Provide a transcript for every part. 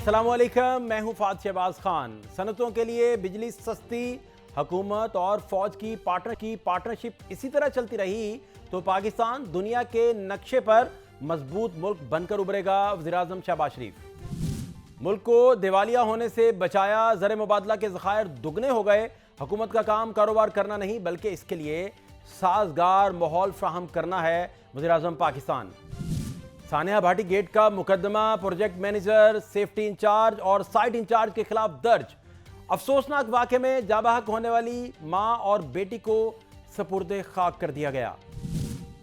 अस्सलामुअलैकुम, मैं हूं फाद शहबाज खान। सनतों के लिए बिजली सस्ती, हुकूमत और फौज की पार्टनरशिप इसी तरह चलती रही तो पाकिस्तान दुनिया के नक्शे पर मजबूत मुल्क बनकर उभरेगा। वज़ीर-ए-आज़म शहबाज शरीफ। मुल्क को दिवालिया होने से बचाया, ज़र मुबादला के ज़खायर दुगने हो गए। हुकूमत का काम कारोबार करना नहीं बल्कि इसके लिए साजगार माहौल फ्राहम करना है। वज़ीर-ए-आज़म पाकिस्तान। सानिया भाटी गेट का मुकदमा प्रोजेक्ट मैनेजर, सेफ्टी इंचार्ज और साइट इंचार्ज के खिलाफ दर्ज। अफसोसनाक वाक़े में जाबहक होने वाली मां और बेटी को सपुर्दे खाक कर दिया गया।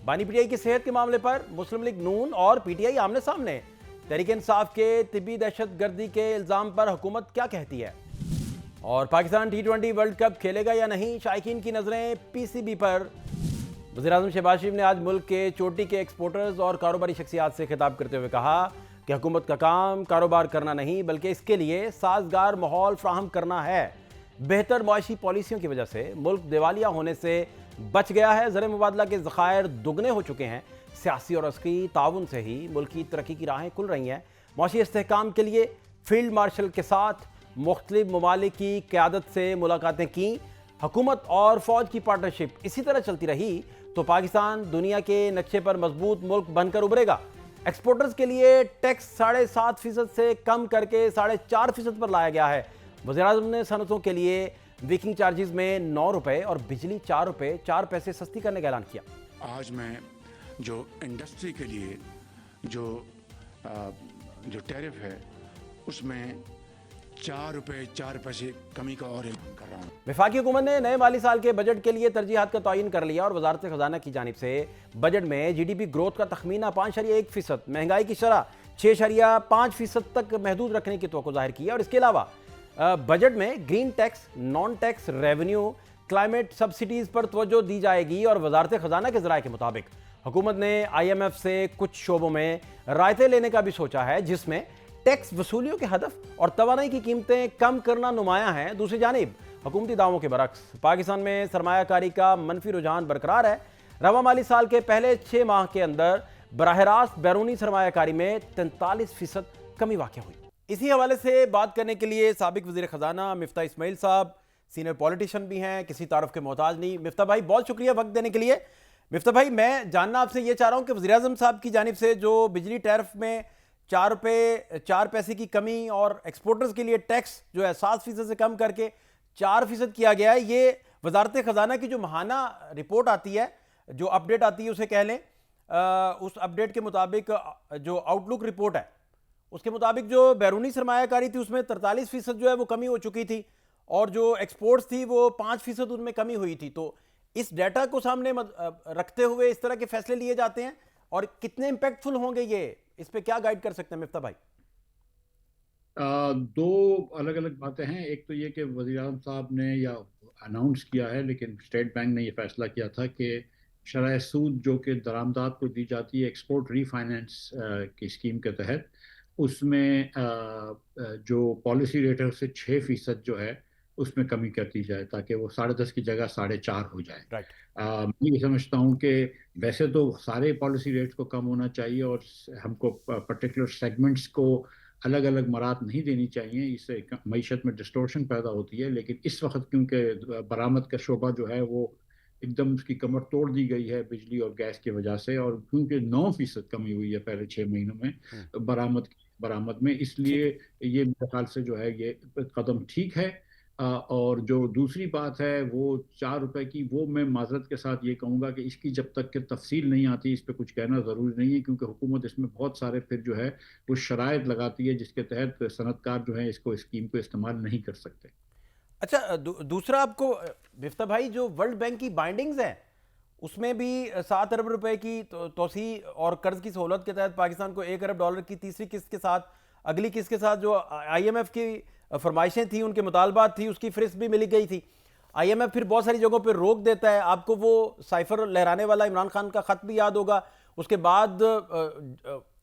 बानी पीटीआई की सेहत के मामले पर मुस्लिम लीग नून और पीटीआई आमने सामने। तहरीक इंसाफ के तिब्बी दहशतगर्दी के इल्जाम पर हुकूमत क्या कहती है। और पाकिस्तान T20 वर्ल्ड कप खेलेगा या नहीं, शायकीन की नजरें पीसीबी पर। वज़ीर-ए-आज़म शहबाज शरीफ ने आज मुल्क के चोटी के एक्सपोर्टर्स और कारोबारी शख्सियात से खिताब करते हुए कहा कि हुकूमत का काम कारोबार करना नहीं बल्कि इसके लिए साजगार माहौल फ्राहम करना है। बेहतर मुआशी पॉलिसियों की वजह से मुल्क दिवालिया होने से बच गया है। ज़र मुबादला के ज़खायर दुगने हो चुके हैं। सियासी और अस्करी ताउन से ही मुल्क की तरक्की की राहें खुल रही हैं। मुआशी इस्तेहकाम के लिए फील्ड मार्शल के साथ मुख्तलिफ ममालिक की क़यादत से मुलाकातें की। हुकूमत और फ़ौज की पार्टनरशिप इसी तरह चलती रही तो पाकिस्तान दुनिया के नक्शे पर मजबूत मुल्क बनकर उभरेगा। एक्सपोर्टर्स के लिए टैक्स 7.5% से कम करके 4.5% पर लाया गया है। वज़ीर-ए-आज़म ने सनतों के लिए वेकिंग चार्जेस में 9 रुपये और बिजली 4 रुपये 4 पैसे सस्ती करने का ऐलान किया। आज मैं जो इंडस्ट्री के लिए जो टैरिफ है उसमें 4 रुपये 4 पैसे कमी का और ऐलान कर रहा हूँ। वफाकी हुकूमत ने नए माली साल के बजट के लिए तरजीहात का तयन कर लिया और वजारत खजाना की जानिब से बजट में GDP ग्रोथ का तखमीना 5.1%, महंगाई की शरह 6.5% तक महदूद रखने की तवक्को जाहिर की है। और इसके अलावा बजट में green tax, non tax revenue, climate subsidies पर तवज्जो दी जाएगी। और वजारत खजाना के ज़राए के मुताबिक हुकूमत ने IMF से कुछ शोबों में रायते लेने का भी सोचा है, जिसमें टैक्स वसूलियों के हदफ और तवानाई की कीमतें कम करना नुमाया है। दूसरी जानिब हुकूमती दावों के बरक्स पाकिस्तान में सरमायाकारी का मनफी रुझान बरकरार है। रवा माली साल के पहले 6 माह के अंदर बराह रास्त बैरूनी सरमायाकारी में 43% कमी वाक़ हुई। इसी हवाले से बात करने के लिए साबिक वज़ीर ख़जाना मिफ्ता इस्माइल साहब सीनियर पॉलिटिशियन भी हैं, किसी तारुफ के मोहताज नहीं। मिफ्ता भाई, बहुत शुक्रिया वक्त देने के लिए। मिफ्ता भाई, मैं जानना आपसे ये चाह रहा हूँ कि वज़ीर-ए-आज़म साहब की जानिब से जो बिजली टैरिफ में 4 रुपये 4 पैसे की कमी और एक्सपोर्टर्स के लिए टैक्स जो है 7% से कम करके 4% किया गया है, ये वजारत खजाना की जो माहाना रिपोर्ट आती है, जो अपडेट आती है उसे कह लें, उस अपडेट के मुताबिक जो आउटलुक रिपोर्ट है उसके मुताबिक जो बैरूनी सरमायाकारी थी उसमें 43% जो है वो कमी हो चुकी थी और जो एक्सपोर्ट्स थी वो 5% उनमें कमी हुई थी। तो इस डाटा को सामने रखते हुए इस तरह के फैसले लिए जाते हैं और कितने इम्पैक्टफुल होंगे ये, इस पे क्या गाइड कर सकते हैं मिफ्ता भाई? दो अलग अलग बातें हैं। एक तो ये कि वज़ीर-ए-आज़म साहब ने या अनाउंस किया है, लेकिन स्टेट बैंक ने ये फैसला किया था कि शरह सूद जो कि दरामदात को दी जाती है एक्सपोर्ट रीफाइनेंस की स्कीम के तहत, उसमें जो पॉलिसी रेट है उससे 6% जो है उसमें कमी कर दी जाए ताकि वो 10.5 की जगह 4.5 हो जाए। राइट। मैं ये समझता हूँ कि वैसे तो सारे पॉलिसी रेट्स को कम होना चाहिए और हमको पर्टिकुलर सेगमेंट्स को अलग अलग मराहत नहीं देनी चाहिए, इससे मईशत में डिस्टोर्शन पैदा होती है। लेकिन इस वक्त क्योंकि बरामद का शोबा जो है वो एकदम उसकी कमर तोड़ दी गई है बिजली और गैस की वजह से, और क्योंकि 9% कमी हुई है पहले 6 महीनों में बरामद में, इसलिए ये मेरे ख्याल से जो है ये कदम ठीक है। और जो दूसरी बात है वो 4 रुपए की, वो मैं माजरत के साथ ये कहूँगा कि इसकी जब तक कि तफसील नहीं आती इस पर कुछ कहना ज़रूरी नहीं है, क्योंकि हुकूमत इसमें बहुत सारे फिर जो है वो शराइत लगाती है जिसके तहत सनतकार जो है इसको स्कीम को इस्तेमाल नहीं कर सकते। अच्छा, दूसरा आपको मिफ्ता भाई, जो वर्ल्ड बैंक की बाइंडिंग्स हैं उसमें भी 7 अरब रुपए की तोसी और कर्ज की सहूलत के तहत पाकिस्तान को $1 अरब की तीसरी किस्त के साथ, अगली किस्त के साथ जो IMF की फरमाइशें थी, उनके मुतालबात थी, उसकी फहरिस्त भी मिली गई थी। IMF फिर बहुत सारी जगहों पर रोक देता है। आपको वो साइफर लहराने वाला इमरान खान का खत भी याद होगा। उसके बाद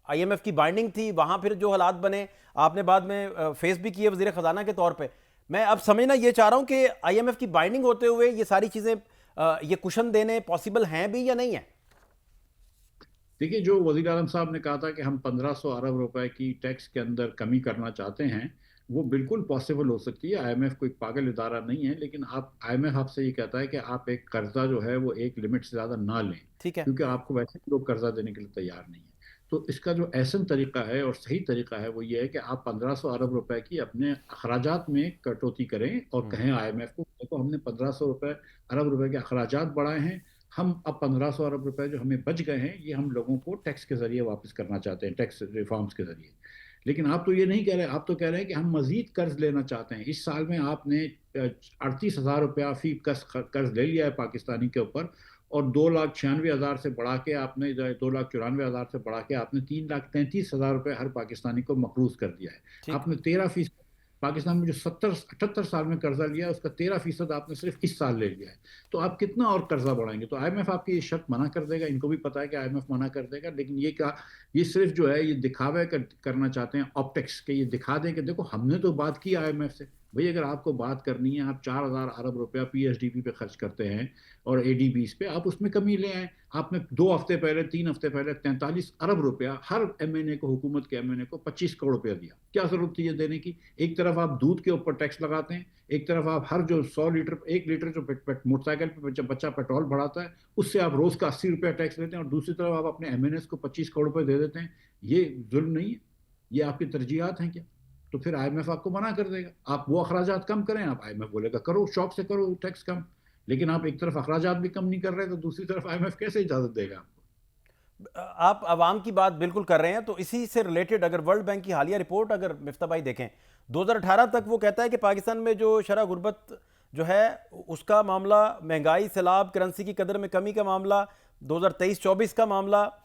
IMF की बाइंडिंग थी, वहां फिर जो हालात बने आपने बाद में फेस भी किए वजीर खजाना के तौर पे। मैं अब समझना ये चाह रहा हूं कि IMF की बाइंडिंग होते हुए ये सारी चीजें ये कुशन देने पॉसिबल हैं भी या नहीं है? देखिए, जो वज़ीर आज़म साहब ने कहा था कि हम 1500 अरब रुपए की टैक्स के अंदर कमी करना चाहते हैं, वो बिल्कुल पॉसिबल हो सकती है। आईएमएफ कोई पागल इदारा नहीं है, लेकिन आप आईएमएफ आपसे ये कहता है कि आप एक कर्जा जो है वो एक लिमिट से ज़्यादा ना लें, ठीक है। क्योंकि आपको वैसे भी लोग कर्जा देने के लिए तैयार नहीं है। तो इसका जो ऐसा तरीका है और सही तरीका है वो ये है कि आप 1500 अरब रुपए की अपने अखराजात में कटौती करें और हम्म। कहें आईएमएफ को, देखो हमने 1500 अरब रुपए के अखराजात बढ़ाए हैं, हम अब 1500 अरब रुपए जो हमें बच गए हैं ये हम लोगों को टैक्स के जरिए वापस करना चाहते हैं, टैक्स रिफॉर्म्स के जरिए। लेकिन आप तो ये नहीं कह रहे, आप तो कह रहे हैं कि हम मजीद कर्ज लेना चाहते हैं। इस साल में आपने 38,000 रुपया फी कर्ज ले लिया है पाकिस्तानी के ऊपर, और 2,96,000 से बढ़ा के आपने 2,94,000 से बढ़ा के आपने 3,33,000 रुपये हर पाकिस्तानी को मकरूज कर दिया है। ठीक। आपने 13%, पाकिस्तान में जो 70-78 साल में कर्जा लिया है उसका 13% आपने सिर्फ इस साल ले लिया है। तो आप कितना और कर्जा बढ़ाएंगे? तो आईएमएफ आपकी ये शर्त मना कर देगा, इनको भी पता है कि आईएमएफ मना कर देगा, लेकिन ये क्या, ये सिर्फ जो है ये दिखावे करना चाहते हैं, ऑप्टिक्स के, ये दिखा दें कि देखो हमने तो बात की आईएमएफ से। भाई अगर आपको बात करनी है, आप 4,000 अरब रुपया पीएसडीपी पे खर्च करते हैं और एडीबीस पे, आप उसमें कमी ले आए। आपने 2 हफ्ते पहले, 3 हफ्ते पहले 43 अरब रुपया हर एमएनए को, हुकूमत के एमएनए को 25 करोड़ रुपया दिया। क्या जरूरत थी ये देने की? एक तरफ आप दूध के ऊपर टैक्स लगाते हैं, एक तरफ आप हर जो 100 लीटर, 1 लीटर जो मोटरसाइकिल पे बच्चा पेट्रोल बढ़ाता है उससे आप रोज का 80 रुपया टैक्स लेते हैं, और दूसरी तरफ आप अपने एमएनएस को 25 करोड़ रुपए दे देते हैं। ये जुल्म नहीं है? ये आपकी तरजीहात हैं क्या? तो फिर आईएमएफ आपको मना कर देगा। आप वो अखराजात कम करें, आप आईएमएफ बोलेगा करो, शौक से करो टैक्स कम। लेकिन आप एक तरफ अखराजात भी कम नहीं कर रहे तो दूसरी तरफ आईएमएफ कैसे इजाजत देगा आपको? आप आवाम की बात बिल्कुल कर रहे हैं, तो इसी से रिलेटेड अगर वर्ल्ड बैंक की हालिया रिपोर्ट अगर मिफ्ता भाई देखें, 2018 तक वो कहता है कि पाकिस्तान में जो शरह गुर्बत जो है उसका मामला, महंगाई, सैलाब, करेंसी की कदर में कमी का मामला, 2023-24 का मामला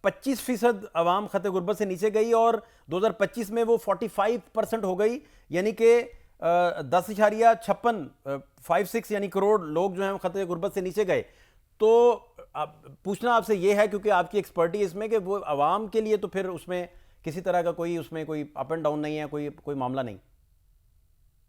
25% आवाम खत गुर्बत से नीचे गई, और 2025 में वो 45% हो गई, यानी कि 10,56 यानी करोड़ लोग जो हैं खत गुर्बत से नीचे गए। तो पूछना आपसे ये है, क्योंकि आपकी एक्सपर्टी इसमें, कि वो आवाम के लिए तो फिर उसमें किसी तरह का कोई, उसमें कोई अप एंड डाउन नहीं है, कोई मामला नहीं।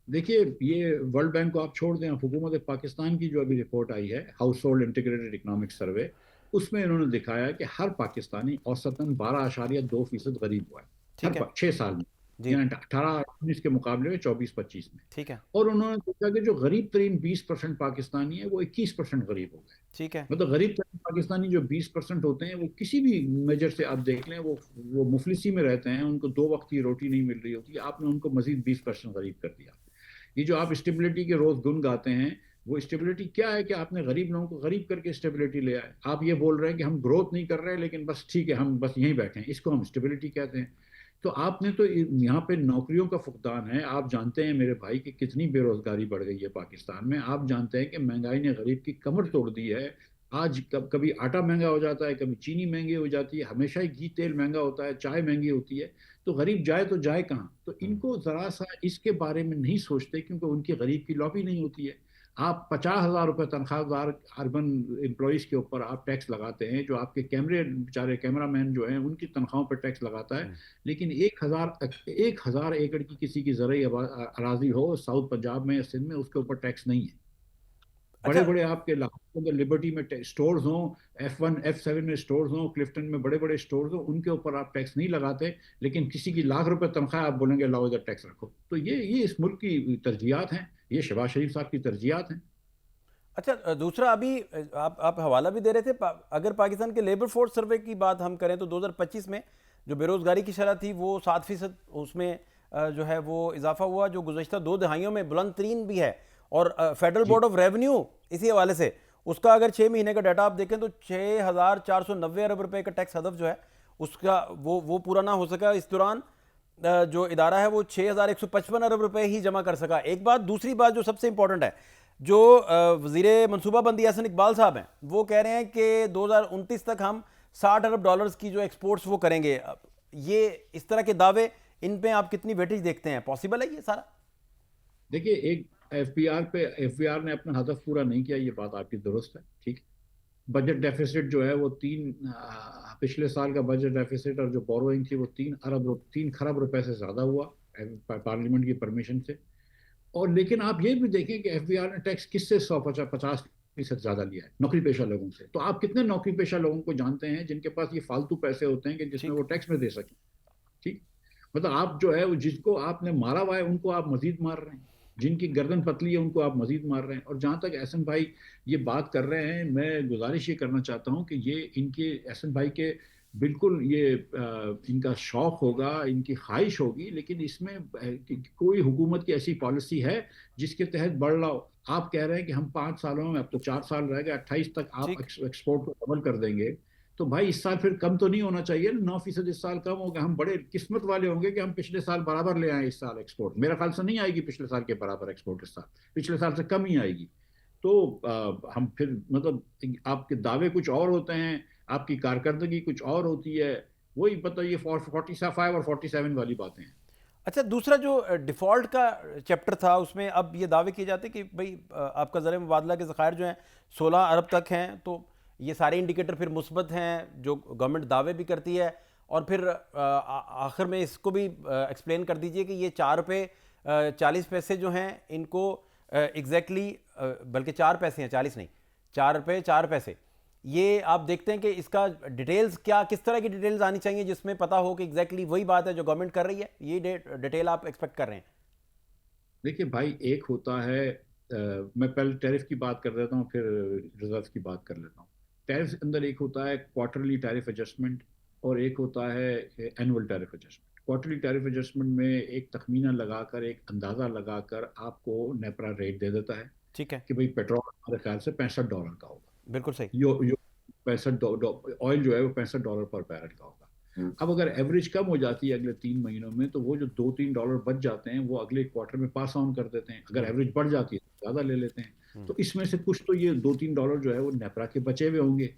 देखिए, ये वर्ल्ड बैंक को आप छोड़ दें, हुकूमत पाकिस्तान की जो अभी रिपोर्ट आई है, house hold integrated economic survey, उसमें इन्होंने दिखाया कि हर पाकिस्तानी औसतन 12.2% गरीब हुआ है ठीक है। 6 साल में, जी। यानी 18-19 के मुकाबले में 24-25 में। ठीक है। और उन्होंने देखा कि जो गरीब तरीन 20% पाकिस्तानी है वो 21% गरीब हो गए। ठीक है। मतलब गरीब तरीन पाकिस्तानी जो 20% होते हैं वो किसी भी मेजर से आप देख लें, वो मुफलिसी में रहते हैं, उनको 2 वक्त की रोटी नहीं मिल रही होती, आपने उनको मजीद 20% गरीब कर दिया। ये जो आप स्टेबिलिटी के रोज गुन गाते हैं, वो स्टेबिलिटी क्या है? कि आपने गरीब लोगों को गरीब करके स्टेबिलिटी ले आए। आप ये बोल रहे हैं कि हम ग्रोथ नहीं कर रहे, लेकिन बस ठीक है, हम बस यहीं बैठे हैं, इसको हम स्टेबिलिटी कहते हैं। तो आपने तो यहाँ पे नौकरियों का फुकदान है। आप जानते हैं मेरे भाई कि कितनी बेरोजगारी बढ़ गई है पाकिस्तान में। आप जानते हैं कि महंगाई ने गरीब की कमर तोड़ दी है। आज कभी आटा महंगा हो जाता है, कभी चीनी महंगी हो जाती है, हमेशा ही घी तेल महंगा होता है, चाय महंगी होती है। तो गरीब जाए तो जाए कहाँ? तो इनको जरा सा इसके बारे में नहीं सोचते, क्योंकि उनकी गरीब की लॉबी नहीं होती है। आप 50,000 रुपये तनख्वाहदार अर्बन एम्प्लॉयज़ के ऊपर आप टैक्स लगाते हैं, जो आपके कैमरे बेचारे कैमरामैन जो हैं उनकी तनख्वाहों पर टैक्स लगाता है। लेकिन 1,000 एकड़ की किसी की ज़रूरी अराजी हो साउथ पंजाब में या सिंध में, उसके ऊपर टैक्स नहीं है। बड़े अच्छा। बड़े आपके लाहौर के लिबर्टी में स्टोर्स हों, F1 F7 में स्टोर्स हों, क्लिफ्टन में बड़े बड़े स्टोर्स हों, उनके ऊपर आप टैक्स नहीं लगाते। लेकिन किसी की लाख रुपए तनख्वाह, आप बोलेंगे लाओ इधर टैक्स रखो। तो ये इस मुल्क की तरजीहात हैं, ये शहबाज शरीफ साहब की तरजीहात हैं। अच्छा, दूसरा अभी आप हवाला भी दे रहे थे, अगर पाकिस्तान के लेबर फोर्स सर्वे की बात हम करें तो 2025 में जो बेरोजगारी की शरह थी वो 7%, उसमें जो है वो इजाफा हुआ, जो गुज़श्ता 2 दहाइयों में बुलंद तरीन भी है। और फेडरल बोर्ड ऑफ रेवेन्यू इसी हवाले से, उसका अगर 6 महीने का डाटा आप देखें तो 6,490 अरब रुपए का टैक्स हदफ जो है उसका वो पूरा ना हो सका। इस दौरान जो इदारा है वो 6,155 अरब रुपए ही जमा कर सका। एक बात। दूसरी बात जो सबसे इंपॉर्टेंट है, जो वजीरे मनसूबाबंदी हसन इकबाल साहब हैं, वो कह रहे हैं कि 2029 तक हम $60 अरब की जो एक्सपोर्ट्स वो करेंगे। ये इस तरह के दावे, इन पे आप कितनी वेटेज देखते हैं? पॉसिबल है ये सारा? देखिए, एक एफबीआर ने अपना हदफ पूरा नहीं किया, ये बात आपकी दुरुस्त है, ठीक। बजट डेफिसिट जो है वो पिछले साल का बजट डेफिसिट और जो बोरोइंग थी वो 3 खरब रुपए से ज़्यादा हुआ पार्लियामेंट की परमिशन से। और लेकिन आप ये भी देखें कि एफबीआर ने टैक्स किससे 150 50% ज्यादा लिया है नौकरी पेशा लोगों से। तो आप कितने नौकरी पेशा लोगों को जानते हैं जिनके पास ये फालतू पैसे होते हैं कि जिसमें वो टैक्स में दे सकें? ठीक, मतलब आप जो है वो जिसको आपने मारा हुआ है उनको आप मजीद मार रहे हैं, जिनकी गर्दन पतली है उनको आप मजीद मार रहे हैं। और जहां तक एहसन भाई ये बात कर रहे हैं, मैं गुजारिश ये करना चाहता हूं कि ये इनके एहसन भाई के बिल्कुल ये इनका शौक होगा, इनकी ख्वाहिश होगी, लेकिन इसमें कोई हुकूमत की ऐसी पॉलिसी है जिसके तहत बढ़ रहा हो? आप कह रहे हैं कि हम 5 सालों में, अब तो 4 साल रह गए, 28 तक आप एक्सपोर्ट को डबल कर देंगे। तो भाई इस साल फिर कम तो नहीं होना चाहिए? 9% इस साल कम हो गया। हम बड़े किस्मत वाले होंगे कि हम पिछले साल बराबर ले आए इस साल एक्सपोर्ट। मेरा ख्याल से नहीं आएगी पिछले साल के बराबर एक्सपोर्ट इस साल, पिछले साल से कम ही आएगी। तो हम फिर मतलब आपके दावे कुछ और होते हैं, आपकी कारकर्दगी कुछ और होती है, वही बताइए 45 और 47 वाली बातें हैं। अच्छा, दूसरा जो डिफ़ॉल्ट का चैप्टर था उसमें अब ये दावे किए जाते कि भाई आपका ज़र मुबादला के ज़खायर जो हैं 16 अरब तक हैं, तो ये सारे इंडिकेटर फिर मुस्बत हैं जो गवर्नमेंट दावे भी करती है। और फिर आखिर में इसको भी एक्सप्लेन कर दीजिए कि ये 4 रुपये 40 पैसे जो हैं इनको एग्जैक्टली बल्कि 4 पैसे हैं, 40 नहीं, 4 रुपये 4 पैसे, ये आप देखते हैं कि इसका डिटेल्स क्या, किस तरह की डिटेल्स आनी चाहिए जिसमें पता हो कि एग्जैक्टली वही बात है जो गवर्नमेंट कर रही है? ये डिटेल आप एक्सपेक्ट कर रहे हैं? देखिए भाई, एक होता है मैं पहले टैरिफ की बात कर देता हूँ, फिर रिजर्व की बात कर लेता हूँ। टैरिफ के अंदर एक होता है क्वार्टरली टैरिफ एडजस्टमेंट और एक होता है annual tariff adjustment. Quarterly tariff adjustment में एक तखमीना लगाकर, एक अंदाज़ा लगाकर आपको नेपरा रेट दे देता है, ठीक है, कि भाई पेट्रोल हमारे ख्याल से $65 का होगा। बिल्कुल सही। यो 65 ऑयल जो है वो $65 पर बैरल का होगा। अब अगर एवरेज कम हो जाती है अगले 3 महीनों में, तो वो जो $2-3 बच जाते हैं वो अगले क्वार्टर में पास ऑन कर देते हैं। अगर एवरेज बढ़ जाती है तो ज़्यादा ले लेते हैं। तो इसमें से कुछ तो ये $2-3 जो है वो नेपरा के बचे हुए होंगे,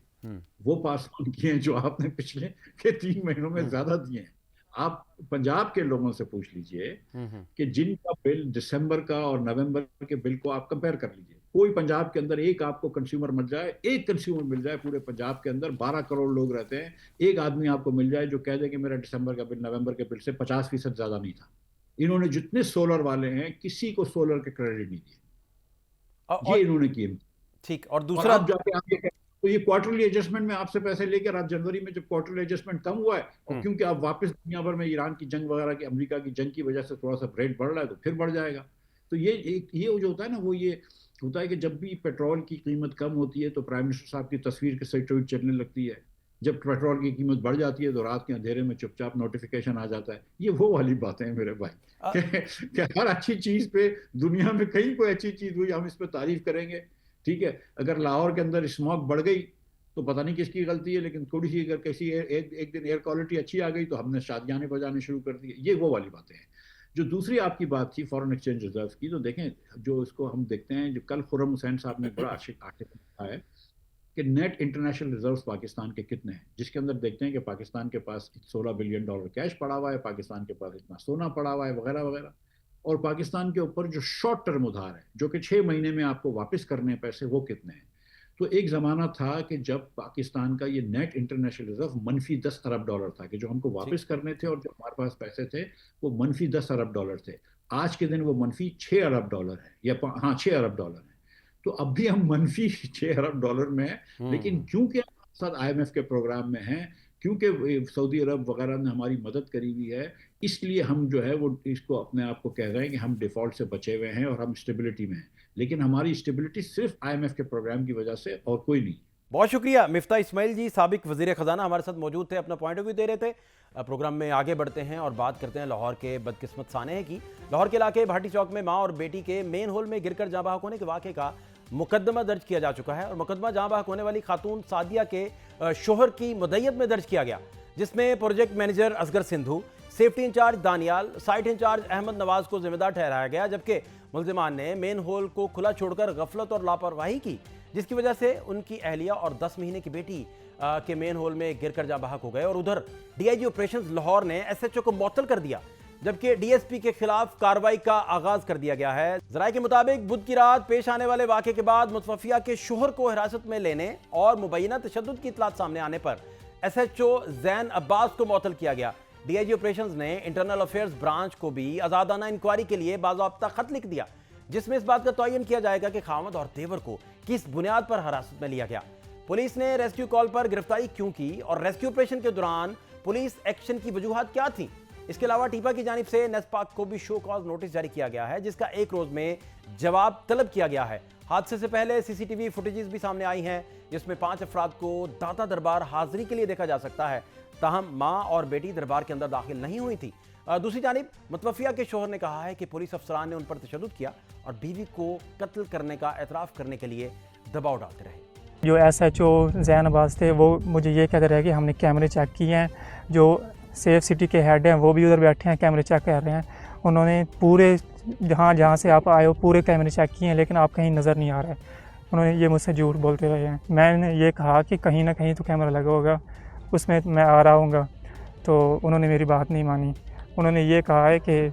वो पास ऑन किए हैं जो आपने पिछले के 3 महीनों में ज्यादा दिए हैं। आप पंजाब के लोगों से पूछ लीजिए कि जिनका बिल दिसंबर का और नवंबर के बिल को आप कंपेयर कर लीजिए, कोई पंजाब के अंदर एक आपको कंज्यूमर मिल जाए, एक कंज्यूमर मिल जाए पूरे पंजाब के अंदर 12 करोड़ लोग रहते हैं, एक आदमी आपको मिल जाए जो कह दे कि मेरा दिसंबर का बिल नवंबर के बिल से 50% ज्यादा नहीं था। इन्होंने जितने सोलर वाले हैं किसी को सोलर के क्रेडिट नहीं दिए, ये इन्होंने किए। ठीक, और दूसरा आप जाके आप ये तो ये क्वार्टरली एडजस्टमेंट में आपसे पैसे लेकर आप जनवरी में जब क्वार्टरली एडजस्टमेंट कम हुआ है और क्योंकि आप वापस दुनिया भर में ईरान की जंग वगैरह की, अमेरिका की जंग की वजह से थोड़ा सा रेट बढ़ रहा है तो फिर बढ़ जाएगा। तो ये जो होता है ना, वो ये होता है कि जब भी पेट्रोल की कीमत कम होती है तो प्राइम मिनिस्टर साहब की तस्वीर के साथ ट्वीट चलने लगती है, जब पेट्रोल की कीमत बढ़ जाती है तो रात के अंधेरे में चुपचाप नोटिफिकेशन आ जाता है। ये वो वाली बातें हैं मेरे भाई कि हर अच्छी चीज पे दुनिया में कहीं कोई अच्छी चीज हुई हम इस पर तारीफ करेंगे, ठीक है। अगर लाहौर के अंदर स्मॉग बढ़ गई तो पता नहीं किसकी गलती है, लेकिन थोड़ी सी अगर किसी एक दिन एयर क्वालिटी अच्छी आ गई तो हमने शादियाने बजाने शुरू कर दिए। ये वो वाली बातें हैं। जो दूसरी आपकी बात थी फॉरेन एक्सचेंज रिजर्व की, तो देखें जो इसको हम देखते हैं, जो कल खुर्रम हुसैन साहब ने बड़ा अच्छे आर्टिकल लिखा है कि नेट इंटरनेशनल रिजर्व्स पाकिस्तान के कितने हैं, जिसके अंदर देखते हैं कि पाकिस्तान के पास $16 बिलियन कैश पड़ा हुआ है, पाकिस्तान के पास इतना सोना पड़ा हुआ है वगैरह वगैरह, और पाकिस्तान के ऊपर जो शॉर्ट टर्म उधार है जो कि 6 महीने में आपको वापस करने हैं पैसे, वो कितने हैं। तो एक ज़माना था कि जब पाकिस्तान का ये नेट इंटरनेशनल रिजर्व -10 अरब डॉलर था, कि जो हमको वापस करने थे और जो हमारे पास पैसे थे वो -10 अरब डॉलर थे। आज के दिन वो -6 अरब डॉलर है, या हाँ 6 अरब डॉलर है। तो अब भी हम -6 अरब डॉलर में हैं, लेकिन क्योंकि हम साथ IMF के प्रोग्राम में हैं, क्योंकि सऊदी अरब वगैरह ने हमारी मदद करी हुई है, इसलिए हम जो है वो इसको अपने आप को कह रहे हैं कि हम डिफॉल्ट से बचे हुए हैं और हम स्टेबिलिटी में हैं। लेकिन हमारी स्टेबिलिटी सिर्फ IMF के प्रोग्राम की वजह से और कोई नहीं। बहुत शुक्रिया मिफ्ता इस्माइल जी, साबिक वजीर खजाना, हमारे साथ मौजूद थे, अपना पॉइंट ऑफ व्यू दे रहे थे। प्रोग्राम में आगे बढ़ते हैं और बात करते हैं लाहौर के बदकिस्मत सानहे की। लाहौर के इलाके भाटी चौक में मां और बेटी के मेन होल में गिरकर जाँ बहक होने के वाक़े का मुकदमा दर्ज किया जा चुका है और मुकदमा जाँ बहक होने वाली खातून सादिया के शोहर की मुद्दत में दर्ज किया गया, जिसमें project manager Asghar Sindhu, safety in charge Daniyal, site in charge Ahmad Nawaz को जिम्मेदार ठहराया गया, जबकि मुल्जिमान ने मेन होल को खुला छोड़कर गफलत और लापरवाही की, जिसकी वजह से उनकी अहलिया और 10 महीने की बेटी के मेन होल में गिरकर जाँ बहक हो गए। और उधर DIG ऑपरेशंस लाहौर ने SHO को मुअत्तल कर दिया, जबकि DSP के खिलाफ कार्रवाई का आगाज कर दिया गया है। जराये के मुताबिक बुध की रात पेश आने वाले वाक़े के बाद मुतवफ़िया के शोहर को हिरासत में लेने और मुबैना तशद्दुद की इत्तलात सामने आने पर SHO ज़ैन अब्बास को मुअत्तल किया गया। DIG ऑपरेशंस ने इंटरनल अफेयर्स ब्रांच को भी आज़ादाना इंक्वायरी के लिए बाज़ाब्ता खत लिख दिया, जिसमें इस बात का तयन किया जाएगा कि खामद और देवर को किस बुनियाद पर हिरासत में लिया गया, पुलिस ने रेस्क्यू कॉल पर गिरफ्तारी क्यों की और रेस्क्यू ऑपरेशन के दौरान पुलिस एक्शन की वजूहात क्या थी। इसके अलावा टीपा की जानिब से नेस्पाक को भी शो कॉज नोटिस जारी किया गया है, जिसका 1 रोज में जवाब तलब किया गया है। हादसे से पहले सीसीटीवी फुटेजेस भी सामने आई हैं, जिसमें 5 अफराद को दाता दरबार हाजिरी के लिए देखा जा सकता है। ताहम मां और बेटी दरबार के अंदर दाखिल नहीं हुई थी। दूसरी जानिब मुतवफ़िया के शोहर ने कहा है कि पुलिस अफसरान ने उन पर तशद्दुद किया और बीवी को कत्ल करने का एतराफ़ करने के लिए दबाव डालते रहे। जो SHO ज़ैन अब्बास थे वो मुझे ये कहते रहे कि हमने कैमरे चेक किए हैं, जो सेफ सिटी के हेड हैं वो भी उधर बैठे हैं, कैमरे चेक कर रहे हैं। उन्होंने पूरे जहाँ से आप आए हो पूरे कैमरे चेक किए हैं, लेकिन आप कहीं नज़र नहीं आ रहे। उन्होंने ये मुझसे झूठ बोलते रहे हैं। मैंने ये कहा कि कहीं ना कहीं तो कैमरा लगा होगा, उसमें मैं आ रहा हूँगा, तो उन्होंने मेरी बात नहीं मानी। उन्होंने ये कहा है कि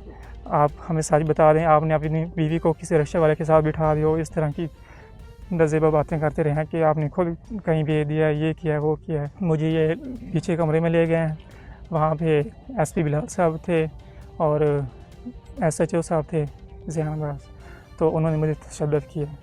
आप हमें सच बता दें, आपने अपनी बीवी को किसी रिक्शे वाले के साथ बिठा दियो, इस तरह की नज़ेबा बातें करते रहे हैं कि आपने खुद कहीं भेज दिया, ये किया वो किया है। मुझे ये पीछे कमरे में ले गए हैं, वहाँ पे SP बिलाल साहब थे और SHO साहब थे ज़ैन अब्बास, तो उन्होंने मुझे तशद्दुद किया।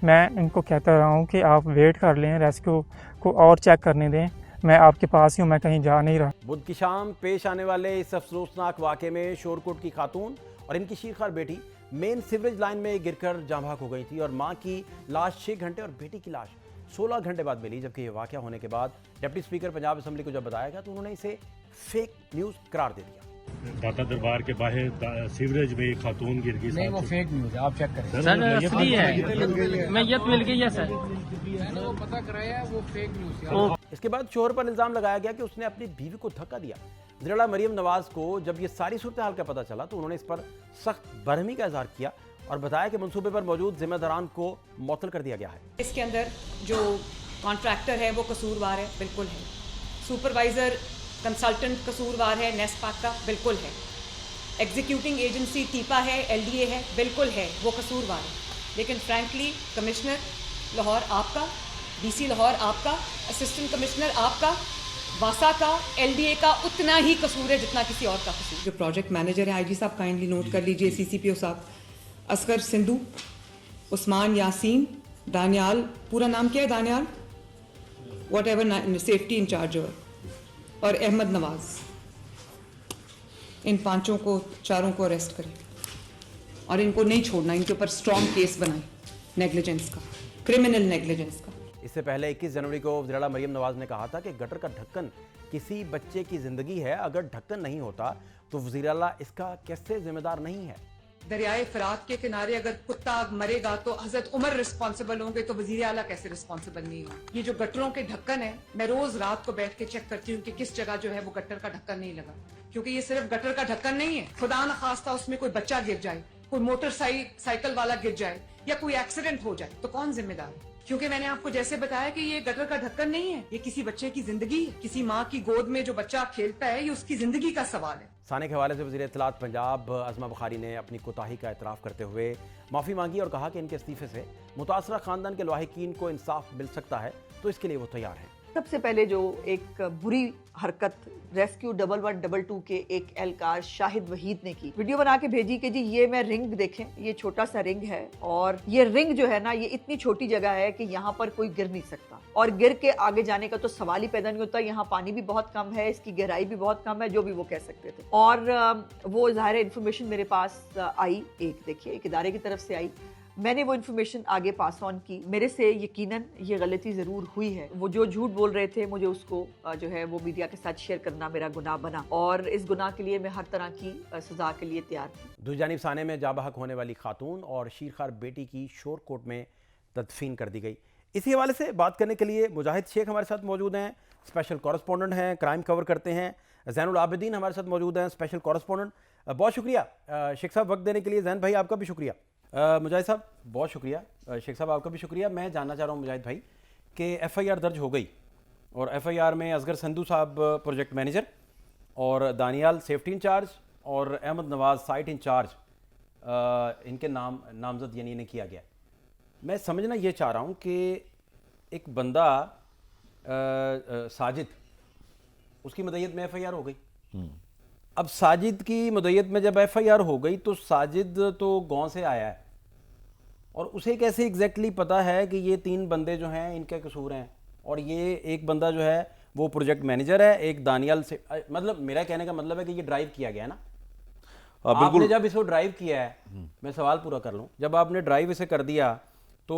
मैं इनको कहता रहा हूँ कि आप वेट कर लें, रेस्क्यू को और चेक करने दें, मैं आपके पास ही हूँ, मैं कहीं जा नहीं रहा। बुध की शाम पेश आने वाले इस अफसोसनाक वाक़े में शोरकोट की खातून और इनकी शीरखार बेटी मेन सीवरेज लाइन में गिरकर जाँ बहक हो गई थी और मां की लाश 6 घंटे और बेटी की लाश 16 घंटे बाद मिली। जबकि ये वाक़या होने के बाद डिप्टी स्पीकर पंजाब असेंबली को जब बताया गया तो उन्होंने इसे फेक न्यूज़ करार दे दिया। दाता दरबार के बाहर सीवरेज में एक खातून गिर गई। नहीं, वो फेक न्यूज़ है, आप चेक करें। सर असली है, मैयत मिल गई है सर, मैंने वो पता कराया, वो फेक न्यूज़ है। इसके बाद शोहर पर इल्ज़ाम लगाया गया कि उसने अपनी बीवी को धक्का दिया। ज़िला मरियम नवाज को जब ये सारी सूरत हाल का पता चला तो उन्होंने इस पर सख्त बरहमी का इजहार किया और बताया कि मंसूबे पर मौजूद जिम्मेदारान को मुअत्तल कर दिया गया है। इसके अंदर जो कॉन्ट्रैक्टर है वो कसूरवार है, बिल्कुल है। सुपरवाइज़र कंसल्टेंट कसूरवार है, नेस्पाक का बिल्कुल है। एग्जीक्यूटिंग एजेंसी टीपा है, LDA है, बिल्कुल है, वो कसूरवार है। लेकिन फ्रैंकली कमिश्नर लाहौर आपका, DC लाहौर आपका, असिस्टेंट कमिश्नर आपका, वासा का, LDA का उतना ही कसूर है जितना किसी और का कसूर। जो प्रोजेक्ट मैनेजर है IG साहब काइंडली नोट कर लीजिए, CCPO साहब असगर सिंधु, उस्मान यासीन, दानियाल, पूरा नाम क्या है Daniyal, whatever safety in charge और अहमद नवाज, इन 5 को 4 को अरेस्ट करें और इनको नहीं छोड़ना, इनके ऊपर स्ट्रॉन्ग केस बनाएं नेग्लिजेंस का, क्रिमिनल नेग्लिजेंस का। इससे पहले 21 जनवरी को ज़िला मरियम नवाज ने कहा था कि गटर का ढक्कन किसी बच्चे की जिंदगी है, अगर ढक्कन नहीं होता तो वज़ीर आला इसका कैसे जिम्मेदार नहीं है। दरियाए फरात के किनारे अगर कुत्ता मरेगा तो हजरत उमर रिस्पॉन्सिबल होंगे, तो वजीर आला कैसे रिस्पॉन्सिबल नहीं होंगे। ये जो गटरों के ढक्कन है, मैं रोज रात को बैठ के चेक करती हूँ कि किस जगह जो है वो गटर का ढक्कन नहीं लगा, क्योंकि ये सिर्फ गटर का ढक्कन नहीं है। खुदा न खास्ता उसमें कोई बच्चा गिर जाए, कोई मोटरसाइकिल वाला गिर जाए या कोई एक्सीडेंट हो जाए तो कौन जिम्मेदार है? क्योंकि मैंने आपको जैसे बताया कि ये गटर का ढक्कन नहीं है, ये किसी बच्चे की जिंदगी है। किसी माँ की गोद में जो बच्चा खेलता है, ये उसकी जिंदगी का सवाल है। साने के हवाले से वज़ीर इत्तलात पंजाब अज़मा बुखारी ने अपनी कोताही का एतराफ़ करते हुए माफ़ी मांगी और कहा कि इनके इस्तीफे से मुतासरा ख़ानदान के लाहिकीन को इंसाफ मिल सकता है, तो इसके लिए वो तैयार हैं। सबसे पहले जो एक बुरी हरकत रेस्क्यू 1122 के एक एहलकार शाहिद वहीद ने की, वीडियो बना के भेजी कि जी ये मैं रिंग देखें, ये छोटा सा रिंग है और ये रिंग जो है ना, ये इतनी छोटी जगह है कि यहाँ पर कोई गिर नहीं सकता और गिर के आगे जाने का तो सवाल ही पैदा नहीं होता। यहाँ पानी भी बहुत कम है, इसकी गहराई भी बहुत कम है, जो भी वो कह सकते थे। और वो ज़ाहिर इन्फॉर्मेशन मेरे पास आई, एक देखिए एक इदारे की तरफ से आई, मैंने वो इन्फॉर्मेशन आगे पास ऑन की। मेरे से यकीनन ये गलती ज़रूर हुई है, वो जो झूठ बोल रहे थे मुझे उसको जो है वो मीडिया के साथ शेयर करना मेरा गुनाह बना और इस गुनाह के लिए मैं हर तरह की सज़ा के लिए तैयार हूँ। दूसरी जानिब साने में जाबहक होने वाली खातून और शीरखार बेटी की शोरकोट में तदफीन कर दी गई। इसी हवाले से बात करने के लिए मुजाहिद शेख हमारे साथ मौजूद हैं, स्पेशल कॉरेस्पॉन्डेंट हैं, क्राइम कवर करते हैं। ज़ैनुल आबिदीन हमारे साथ मौजूद हैं, स्पेशल कॉरेस्पॉन्डेंट। बहुत शुक्रिया शेख साहब वक्त देने के लिए। जैन भाई आपका भी शुक्रिया। मुजाहिद साहब बहुत शुक्रिया। शेख साहब आपका भी शुक्रिया। मैं जानना चाह रहा हूँ मुजाहिद भाई कि FIR दर्ज हो गई और FIR में असगर संधू साहब प्रोजेक्ट मैनेजर और दानियाल सेफ्टी इंचार्ज और अहमद नवाज साइट इंचार्ज, इनके नाम नामजद यानी इन्हें किया गया। मैं समझना ये चाह रहा हूँ कि एक बंदा साजिद, उसकी मदय्यत में FIR हो गई। अब साजिद की मदय्यत में जब FIR हो गई तो साजिद तो गांव से आया है और उसे कैसे एग्जैक्टली पता है कि ये 3 बंदे जो हैं इनके कसूर हैं, और ये एक बंदा जो है वो प्रोजेक्ट मैनेजर है, एक दानियाल से, मतलब मेरा कहने का मतलब है कि ये ड्राइव किया गया है ना। आपने जब इसको ड्राइव किया है, मैं सवाल पूरा कर लूं, जब आपने ड्राइव इसे कर दिया तो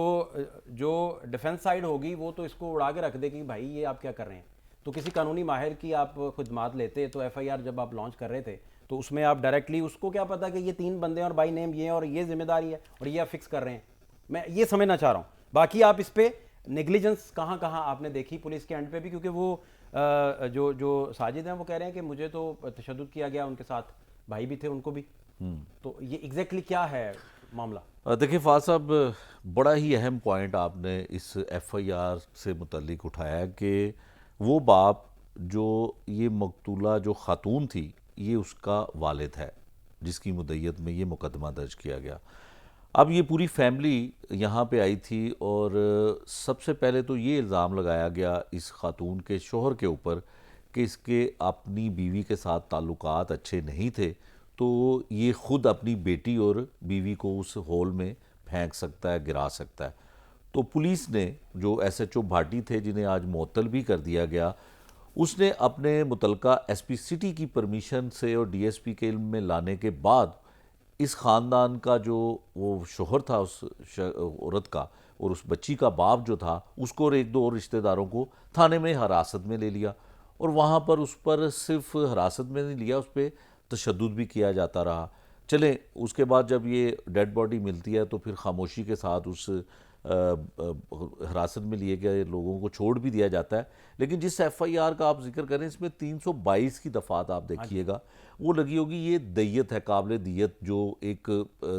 जो डिफेंस साइड होगी वो तो इसको उड़ा के रख देगी कि भाई ये आप क्या कर रहे हैं। तो किसी कानूनी माहिर की आप खुदमात लेते, तो एफआईआर जब आप लॉन्च कर रहे थे तो उसमें आप डायरेक्टली उसको क्या पता कि ये 3 बंदे हैं और बाई नेम ये हैं और ये जिम्मेदारी है और ये आप फिक्स कर रहे हैं। मैं ये समझना चाह रहा हूँ। बाकी आप इस पे नेग्लिजेंस कहाँ कहाँ आपने देखी पुलिस के एंड पे भी, क्योंकि वो जो साजिद हैं वो कह रहे हैं कि मुझे तो तशद्दुद किया गया, उनके साथ भाई भी थे उनको भी। तो ये एग्जैक्टली क्या है मामला? देखिए फाज साहब, बड़ा ही अहम पॉइंट आपने इस एफआईआर से मुतल्लिक उठाया कि वो बाप जो ये मकतूला जो खातून थी ये उसका वालिद है जिसकी मुद्दत में ये मुकदमा दर्ज किया गया। अब ये पूरी फैमिली यहाँ पे आई थी और सबसे पहले तो ये इल्ज़ाम लगाया गया इस खातून के शोहर के ऊपर कि इसके अपनी बीवी के साथ ताल्लुकात अच्छे नहीं थे, तो ये ख़ुद अपनी बेटी और बीवी को उस होल में फेंक सकता है, गिरा सकता है। तो पुलिस ने, जो एसएचओ भाटी थे जिन्हें आज मुअत्तल भी कर दिया गया, उसने अपने मुतलका एसपी सिटी की परमिशन से और डीएसपी के इल्म में लाने के बाद इस ख़ानदान का जो वो शोहर था उस औरत का और उस बच्ची का बाप जो था उसको और 1-2 और रिश्तेदारों को थाने में हिरासत में ले लिया और वहाँ पर उस पर सिर्फ हिरासत में नहीं लिया, उस पर तशद्दुद भी किया जाता रहा। चले उसके बाद जब ये डेड बॉडी मिलती है तो फिर खामोशी के साथ उस हिरासत में लिए गए लोगों को छोड़ भी दिया जाता है। लेकिन जिस एफआईआर का आप जिक्र करें इसमें 322 की दफात आप देखिएगा, वो लगी होगी ये दियत है, काबिल दियत, जो एक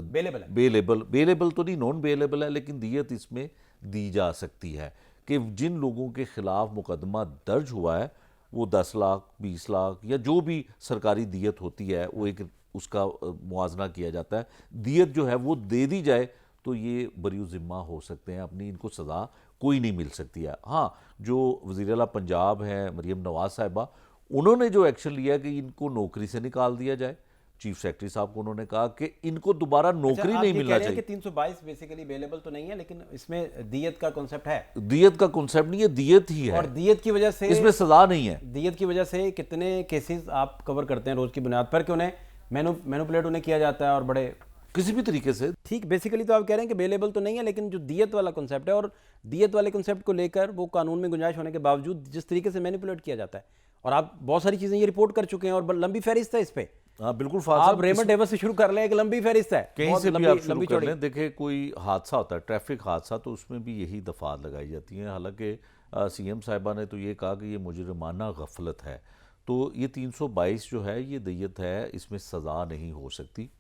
बेलेबल तो नहीं, नॉन बेलेबल है, लेकिन दियत इसमें दी जा सकती है कि जिन लोगों के खिलाफ मुकदमा दर्ज हुआ है वो 10 लाख 20 लाख या जो भी सरकारी दियत होती है वो एक उसका मुआवजा किया जाता है। दियत जो है वो दे दी जाए तो ये बरी ज़िम्मा हो सकते हैं, अपनी इनको सज़ा कोई नहीं मिल सकती है। हाँ, जो वज़ीर आला पंजाब हैं मरीम नवाज़ साहिबा, उन्होंने जो एक्शन लिया कि इनको नौकरी से निकाल दिया जाए। चीफ सेक्रेटरी साहब को उन्होंने कहा कि इनको दोबारा नौकरी नहीं मिलना चाहिए। 322 बेसिकली अवेलेबल तो नहीं है, लेकिन इसमें दियत का कॉन्सेप्ट है। दियत का कॉन्सेप्ट नहीं है, दियत ही है, और दियत की वजह से इसमें सजा नहीं है। दियत की वजह से कितने केसेस आप कवर करते हैं रोज की बुनियाद पर कि उन्हें मैनिपुलेट उन्हें किया जाता है और बड़े किसी भी तरीके से। ठीक, बेसिकली तो आप कह रहे हैं कि अवेलेबल तो नहीं है, लेकिन जो दियत वाला कॉन्सेप्ट है और दियत वाले कॉन्सेप्ट को लेकर वो कानून में गुंजाइश होने के बावजूद जिस तरीके से मैनिपुलेट किया जाता है, और आप बहुत सारी चीजें ये रिपोर्ट कर चुके हैं और लंबी फहरिस्त है इस पे। हाँ बिल्कुल, आप रेमंड डेविस से शुरू कर लें, एक लंबी फहरिस्त है, कहीं से भी आप शुरू कर लें। देखिए कोई हादसा होता है, ट्रैफिक हादसा, तो उसमें भी यही दफात लगाई जाती हैं। हालांकि सीएम साहिबा ने तो ये कहा कि ये मुजरिमाना गफलत है, तो ये 322 जो है ये दियत है, इसमें सज़ा नहीं हो सकती,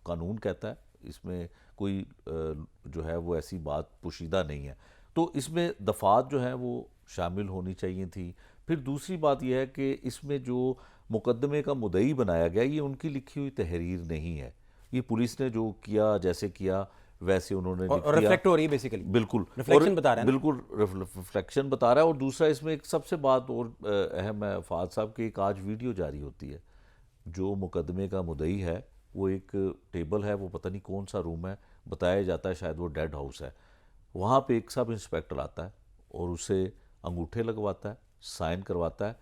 कानून कहता है, इसमें कोई जो है वो ऐसी बात पोशीदा नहीं है। तो इसमें दफात जो है वो शामिल होनी चाहिए थी। फिर दूसरी बात यह है कि इसमें जो मुकदमे का मुद्दई बनाया गया ये उनकी लिखी हुई तहरीर नहीं है, ये पुलिस ने जो किया जैसे किया वैसे उन्होंने रिफ्लेक्ट हो रही है बेसिकली, बिल्कुल रिफ्लेक्शन बता रहा है, बिल्कुल रिफ्लेक्शन बता रहा है। और दूसरा इसमें एक सबसे बात और अहम है फाद साहब की, एक आज वीडियो जारी होती है, जो मुकदमे का मुद्दई है वो एक टेबल है, वो पता नहीं कौन सा रूम है, बताया जाता है शायद वो डेड हाउस है, वहाँ पे एक सब इंस्पेक्टर आता है और उसे अंगूठे लगवाता है, साइन करवाता है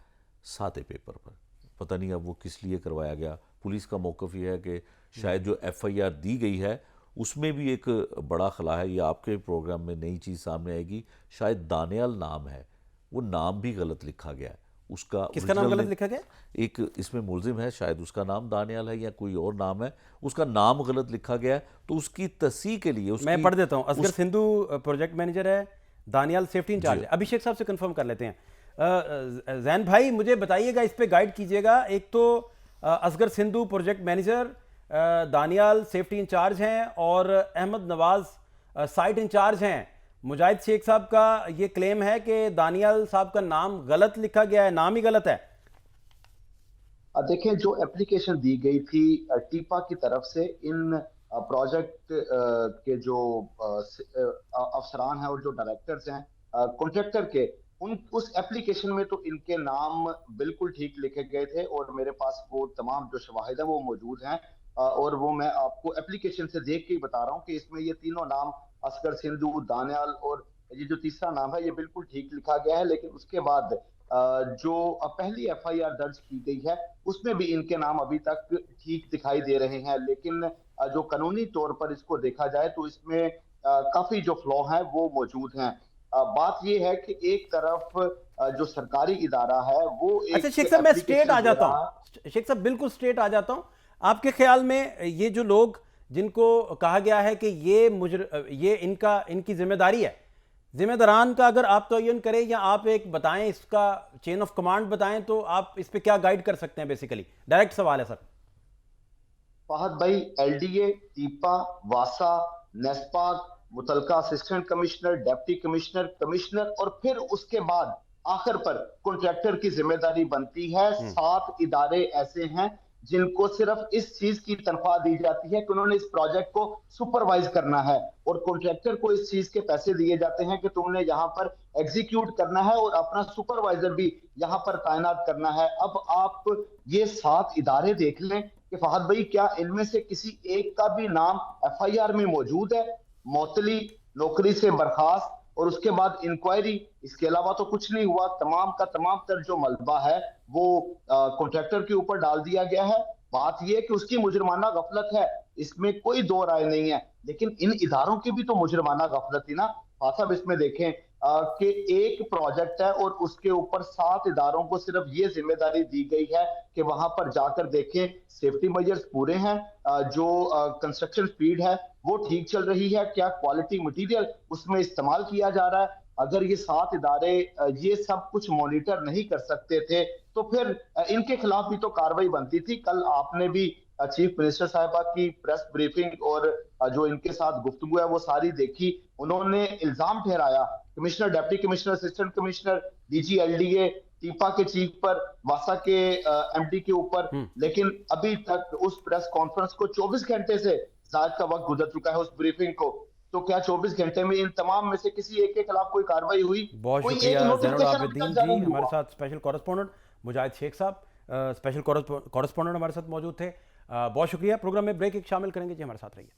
सादे पेपर पर। पता नहीं अब वो किस लिए करवाया गया। पुलिस का मौक़िफ़ ये है कि शायद जो एफआईआर दी गई है उसमें भी एक बड़ा खला है, ये आपके प्रोग्राम में नई चीज़ सामने आएगी, शायद दानियाल नाम है, वो नाम भी गलत लिखा गया है, उसका किसका नाम गलत लिखा गया? एक इसमें मुलजिम है, शायद उसका नाम दानियाल है या कोई और नाम है, उसका नाम गलत लिखा गया है। तो उसकी तस्सीह के लिए मैं पढ़ देता हूँ। असगर सिंधु प्रोजेक्ट मैनेजर है, दानियाल सेफ्टी इंचार्ज है। अभिषेक साहब से कंफर्म कर लेते हैं। जैन भाई मुझे बताइएगा, इस पे गाइड कीजिएगा। एक तो Asghar Sindhu project manager, Daniyal safety in charge हैं और अहमद नवाज साइट इंचार्ज हैं। मुजाहिद शेख साहब का ये क्लेम है कि दानियाल साहब का नाम गलत लिखा गया है, नाम ही गलत है। देखें, जो एप्लीकेशन दी गई थी टीपा की तरफ से, इन प्रोजेक्ट के जो अफसरान हैं और जो डायरेक्टर्स हैं कॉन्ट्रैक्टर के, उस एप्लीकेशन में तो इनके नाम बिल्कुल ठीक लिखे गए थे और मेरे पास वो तमाम जो शवाहिद है वो मौजूद हैं। और वो मैं आपको एप्लीकेशन से देख के ही बता रहा हूँ कि इसमें ये तीनों नाम असगर सिंधु, दानियाल और ये जो तीसरा नाम है ये बिल्कुल ठीक लिखा गया है। लेकिन उसके बाद जो पहली एफआईआर दर्ज की गई है उसमें भी इनके नाम अभी तक ठीक दिखाई दे रहे हैं। लेकिन जो कानूनी तौर पर इसको देखा जाए तो इसमें काफी जो फ्लॉ है वो मौजूद हैं। बात ये है कि एक तरफ जो सरकारी इदारा है वो एक अच्छा शेख साहब, मैं स्ट्रेट आ application जाता दे रहा हूं, शेख साहब बिल्कुल स्ट्रेट आ जाता हूं। आपके ख्याल में ये जो लोग जिनको कहा गया है कि ये इनकी जिम्मेदारी है, जिम्मेदारान का अगर आप तयन करें या आप एक बताएं, इसका चेन ऑफ कमांड बताएं, तो आप इस पे क्या गाइड कर सकते हैं? बेसिकली डायरेक्ट सवाल है सर। फहद भाई, एलडीए, टीपा, वासा, नेस्पाक, मुतलका assistant commissioner, deputy commissioner, commissioner और फिर उसके बाद आखिर पर कॉन्ट्रैक्टर की जिम्मेदारी बनती है। 7 इदारे ऐसे हैं जिनको सिर्फ इस चीज की तनख्वाह दी जाती है कि उन्होंने इस प्रोजेक्ट को सुपरवाइज करना है और कॉन्ट्रैक्टर को इस चीज के पैसे दिए जाते हैं कि तुमने यहाँ पर एग्जीक्यूट करना है और अपना सुपरवाइजर भी यहाँ पर तैनात करना है। अब आप ये 7 इदारे देख लें कि फहद भाई क्या इनमें से किसी एक का भी नाम एफआईआर में मौजूद है? मौतली, नौकरी से बर्खास्त और उसके बाद इंक्वायरी, इसके अलावा तो कुछ नहीं हुआ। तमाम का तमाम तर जो मलबा है वो कॉन्ट्रैक्टर के ऊपर डाल दिया गया है। बात यह है कि उसकी मुजरमाना गफलत है, इसमें कोई दो राय नहीं है, लेकिन इन इदारों की भी तो मुजरमाना गफलत थी ना। साहब इसमें देखें कि एक प्रोजेक्ट है और उसके ऊपर 7 इदारों को सिर्फ ये जिम्मेदारी दी गई है कि वहां पर जाकर देखें सेफ्टी मेजर्स पूरे हैं, जो कंस्ट्रक्शन स्पीड है वो ठीक चल रही है, क्या क्वालिटी मटेरियल उसमें इस्तेमाल किया जा रहा है। अगर ये 7 इदारे ये सब कुछ मॉनिटर नहीं कर सकते थे तो फिर इनके खिलाफ भी तो कार्रवाई बनती थी। कल आपने भी चीफ मिनिस्टर साहिबा की प्रेस ब्रीफिंग और जो इनके साथ गुफ्तगू है वो सारी देखी। उन्होंने इल्जाम ठहराया commissioner, deputy commissioner, assistant commissioner, DG LDA, TEPA के चीफ पर, वासा के एमडी के ऊपर, लेकिन अभी तक उस प्रेस कॉन्फ्रेंस को 24 घंटे से ज्यादा का वक्त गुजर चुका है उस ब्रीफिंग को, तो क्या 24 घंटे में इन तमाम में से किसी एक के खिलाफ कोई कार्रवाई हुई? बहुत शुक्रिया ज़ैनुल आबिदीन जी, हमारे साथ स्पेशल कॉरेस्पॉन्डेंट मुजाहिद शेख साहब स्पेशल कॉरेस्पॉन्डेंट हमारे साथ मौजूद थे। बहुत शुक्रिया। प्रोग्राम में ब्रेक एक शामिल करेंगे जी, हमारे साथ रहिए।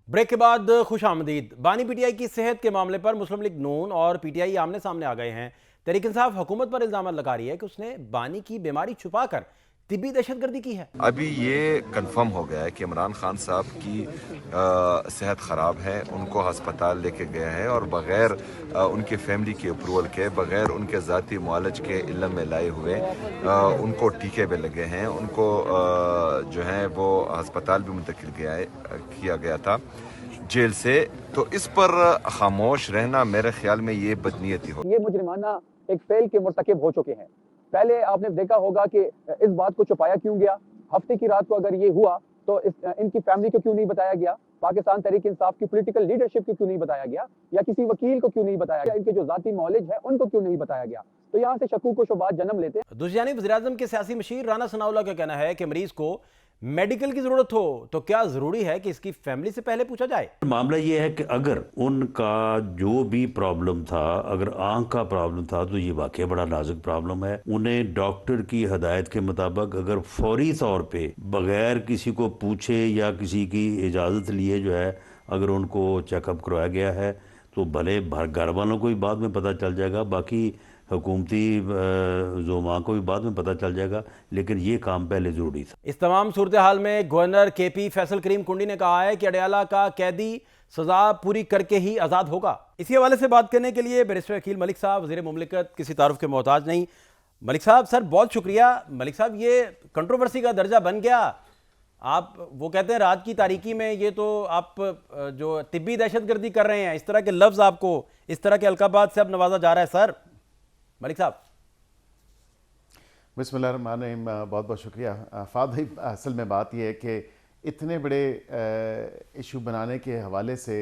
ब्रेक के बाद खुश आमदीद। बानी पीटीआई की सेहत के मामले पर मुस्लिम लीग नून और पीटीआई आमने सामने आ गए हैं। तहरीक इंसाफ हुकूमत पर इल्जाम लगा रही है कि उसने बानी की बीमारी छुपाकर तिब्बी दहशतगर्दी की है। अभी ये कंफर्म हो गया है कि इमरान खान साहब की सेहत ख़राब है, उनको हस्पताल लेके गया है और बग़ैर उनके फैमिली के अप्रूवल के, बग़ैर उनके ज़ाती मुआलज के इल्म में लाए हुए उनको टीके पे लगे हैं। उनको जो है वो हस्पताल भी मुंतकिल किया गया था जेल से। तो इस पर खामोश रहना मेरे ख्याल में ये बदनीयती हो। ये मुजरिमाना एक फेल के मुर्तकिब हो चुके हैं। पहले आपने देखा होगा कि इस बात को छुपाया क्यों गया। हफ्ते की रात को अगर ये हुआ तो इनकी फैमिली को क्यों नहीं बताया गया, पाकिस्तान तहरीक इंसाफ की पॉलिटिकल लीडरशिप को क्यों नहीं बताया गया, या किसी वकील को क्यों नहीं बताया गया, इनके जो जाती मौलिज है उनको क्यों नहीं बताया गया। तो यहाँ से शकूक व शुबहात जन्म लेते हैं। दूसरी जानिब वज़ीर-ए-आज़म के सियासी मशीर राना सनाउल्लाह का कहना है कि मरीज को मेडिकल की जरूरत हो तो क्या जरूरी है कि इसकी फैमिली से पहले पूछा जाए। मामला ये है कि अगर उनका जो भी प्रॉब्लम था, अगर आंख का प्रॉब्लम था, तो ये वाकई बड़ा नाजुक प्रॉब्लम है। उन्हें डॉक्टर की हदायत के मुताबिक अगर फौरी तौर पे बगैर किसी को पूछे या किसी की इजाज़त लिए जो है अगर उनको चेकअप करवाया गया है तो भले घर वालों को भी बाद में पता चल जाएगा, बाकी हुकूमती ज़ोमा को भी बाद में पता चल जाएगा, लेकिन ये काम पहले ज़रूरी था। इस तमाम सूरत हाल में गवर्नर केपी फैसल करीम कुंडी ने कहा है कि अडयाला का कैदी सजा पूरी करके ही आज़ाद होगा। इसी हवाले से बात करने के लिए बैरिस्टर अकील मलिक साहब, वज़ीर मुमलिकत, किसी तारुफ के मोहताज नहीं। मलिक साहब, सर बहुत शुक्रिया। मलिक साहब, ये कंट्रोवर्सी का दर्जा बन गया। आप वो कहते हैं रात की तारीकी में ये तो आप जो तिब्बी दहशतगर्दी कर रहे हैं, इस तरह के लफ्ज़ आपको इस तरह के अलकाबात से अब नवाजा जा रहा है। सर मलिक साहब। बिस्मिल्लाहिर्रहमानिर्रहीम, बहुत बहुत शुक्रिया फाद भाई। असल में बात यह है कि इतने बड़े इशू बनाने के हवाले से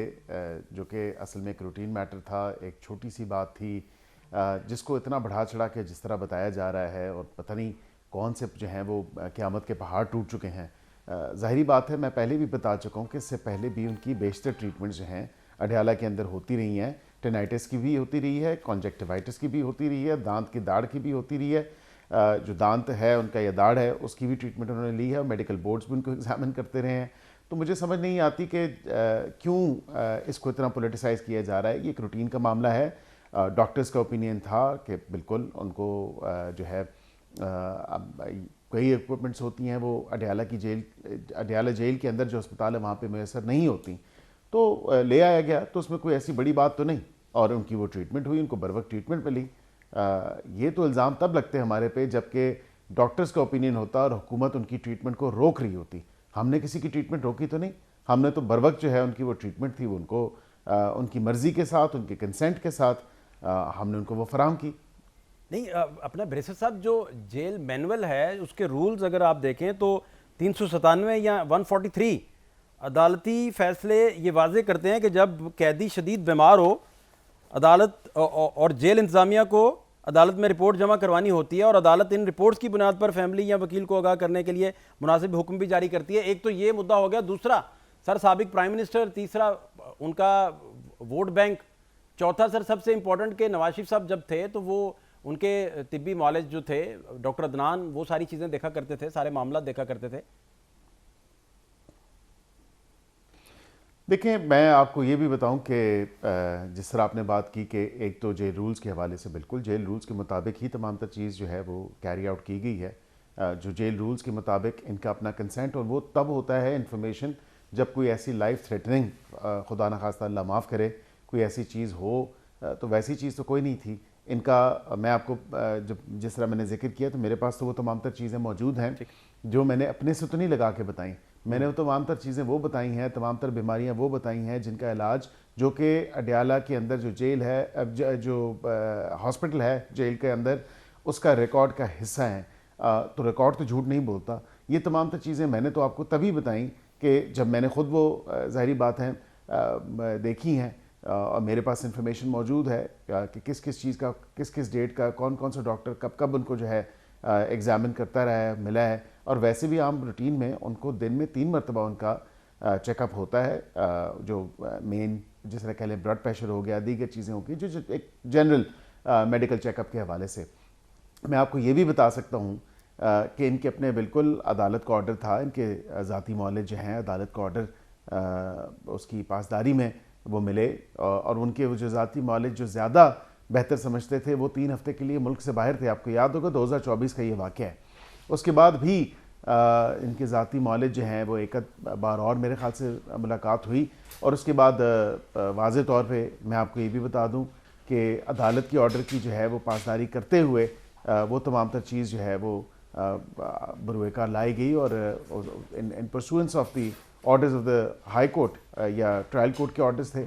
जो कि असल में एक रूटीन मैटर था, एक छोटी सी बात थी जिसको इतना बढ़ा चढ़ा के जिस तरह बताया जा रहा है, और पता नहीं कौन से जो हैं वो क़यामत के पहाड़ टूट चुके हैं। ज़ाहिरी बात है, मैं पहले भी बता चुका हूँ कि इससे पहले भी उनकी बेशतर ट्रीटमेंट जो हैं अडयाला के अंदर होती रही हैं, टेनाइटिस की भी होती रही है, कॉन्जेक्टिवाइटिस की भी होती रही है, दांत की दाढ़ की भी होती रही है, जो दांत है उनका या दाढ़ है उसकी भी ट्रीटमेंट उन्होंने ली है, और मेडिकल बोर्ड्स भी उनको एग्जामिन करते रहे हैं। तो मुझे समझ नहीं आती कि क्यों इसको इतना पोलिटिसाइज़ किया जा रहा है। ये एक रूटीन का मामला है। डॉक्टर्स का ओपिनियन था कि बिल्कुल उनको जो है कई इक्विपमेंट्स होती हैं वो अडयाला जेल के अंदर जो अस्पताल है वहाँ पे मैसर नहीं होती, तो ले आया गया। तो उसमें कोई ऐसी बड़ी बात तो नहीं, और उनकी वो ट्रीटमेंट हुई, उनको बर वक्त ट्रीटमेंट मिली। ये तो इल्ज़ाम तब लगते हमारे पे जबकि डॉक्टर्स का ओपिनियन होता और हुकूमत उनकी ट्रीटमेंट को रोक रही होती। हमने किसी की ट्रीटमेंट रोकी तो नहीं, हमने तो बर वक्त जो है उनकी वो ट्रीटमेंट थी वो उनको उनकी मर्ज़ी के साथ, उनके कंसेंट के साथ हमने उनको वो फराहम की। नहीं, अपना ब्रेसर साहब, जो जेल मैनुअल है उसके रूल्स अगर आप देखें तो 397 या 143 अदालती फैसले ये वाजे करते हैं कि जब कैदी शदीद बीमार हो, अदालत और जेल इंतज़ामिया को अदालत में रिपोर्ट जमा करवानी होती है, और अदालत इन रिपोर्ट्स की बुनियाद पर फैमिली या वकील को आगाह करने के लिए मुनासिब हुक्म भी जारी करती है। एक तो ये मुद्दा हो गया। दूसरा सर, साबिक प्राइम मिनिस्टर, तीसरा उनका वोट बैंक, चौथा सर सबसे इंपॉर्टेंट के नवाज शरीफ साहब जब थे तो वो उनके तिब्बी मॉलेज जो थे डॉक्टर अदनान, वो सारी चीज़ें देखा करते थे, सारे मामला देखा करते थे। देखिए, मैं आपको ये भी बताऊं कि जिस तरह आपने बात की कि एक तो जेल रूल्स के हवाले से बिल्कुल जेल रूल्स के मुताबिक ही तमाम तर चीज़ जो है वो कैरी आउट की गई है। जो जेल रूल्स के मुताबिक इनका अपना कंसेंट, और वो तब होता है इन्फॉर्मेशन जब कोई ऐसी लाइफ थ्रेटनिंग, खुदा न खास्ता अल्लाह माफ़ करे, कोई ऐसी चीज़ हो। तो वैसी चीज़ तो कोई नहीं थी इनका। मैं आपको जब जिस तरह मैंने जिक्र किया तो मेरे पास तो वो तमाम तर चीज़ें मौजूद हैं जो मैंने अपने से तो नहीं लगा के बताई। मैंने वो तमाम तर चीज़ें वो बताई हैं, तमाम तर बीमारियां वो बताई हैं जिनका इलाज, जो कि अडयाला के अंदर जो जेल है, जो हॉस्पिटल है जेल के अंदर, उसका रिकॉर्ड का हिस्सा है। तो रिकॉर्ड तो झूठ नहीं बोलता। ये तमाम तर चीज़ें मैंने तो आपको तभी बताई कि जब मैंने ख़ुद वो ज़ाहिरी बात है देखी हैं, और मेरे पास इंफॉर्मेशन मौजूद है कि किस किस चीज़ का, किस किस डेट का, कौन कौन सा डॉक्टर कब कब उनको जो है एग्ज़ामिन करता रहा है, मिला है। और वैसे भी आम रूटीन में उनको दिन में 3 मरतबा उनका चेकअप होता है, जो मेन जिस तरह कह लें ब्लड प्रेशर हो गया, दीगर चीज़ें होगी, जो एक जनरल मेडिकल चेकअप के हवाले से। मैं आपको ये भी बता सकता हूँ कि इनके अपने बिल्कुल अदालत का ऑर्डर था, इनके ज़ाती मौलिद जो हैं अदालत का ऑर्डर उसकी पासदारी में वो मिले, और उनके वो जो ज़ाती मौलिद जो ज़्यादा बेहतर समझते थे वो 3 हफ्ते के लिए मुल्क से बाहर थे। आपको याद होगा 2024 का ये वाक़या है। उसके बाद भी इनके ज़ाती मौलिद जो हैं वो एक बार और मेरे ख़्याल से मुलाकात हुई, और उसके बाद वाज़े तौर पे मैं आपको ये भी बता दूं कि अदालत की ऑर्डर की जो है वो पासदारी करते हुए वो तमाम तर चीज़ जो है वो बरूएकार लाई गई, और इन pursuance of the orders of the high court या ट्रायल कोर्ट के ऑर्डर्स थे।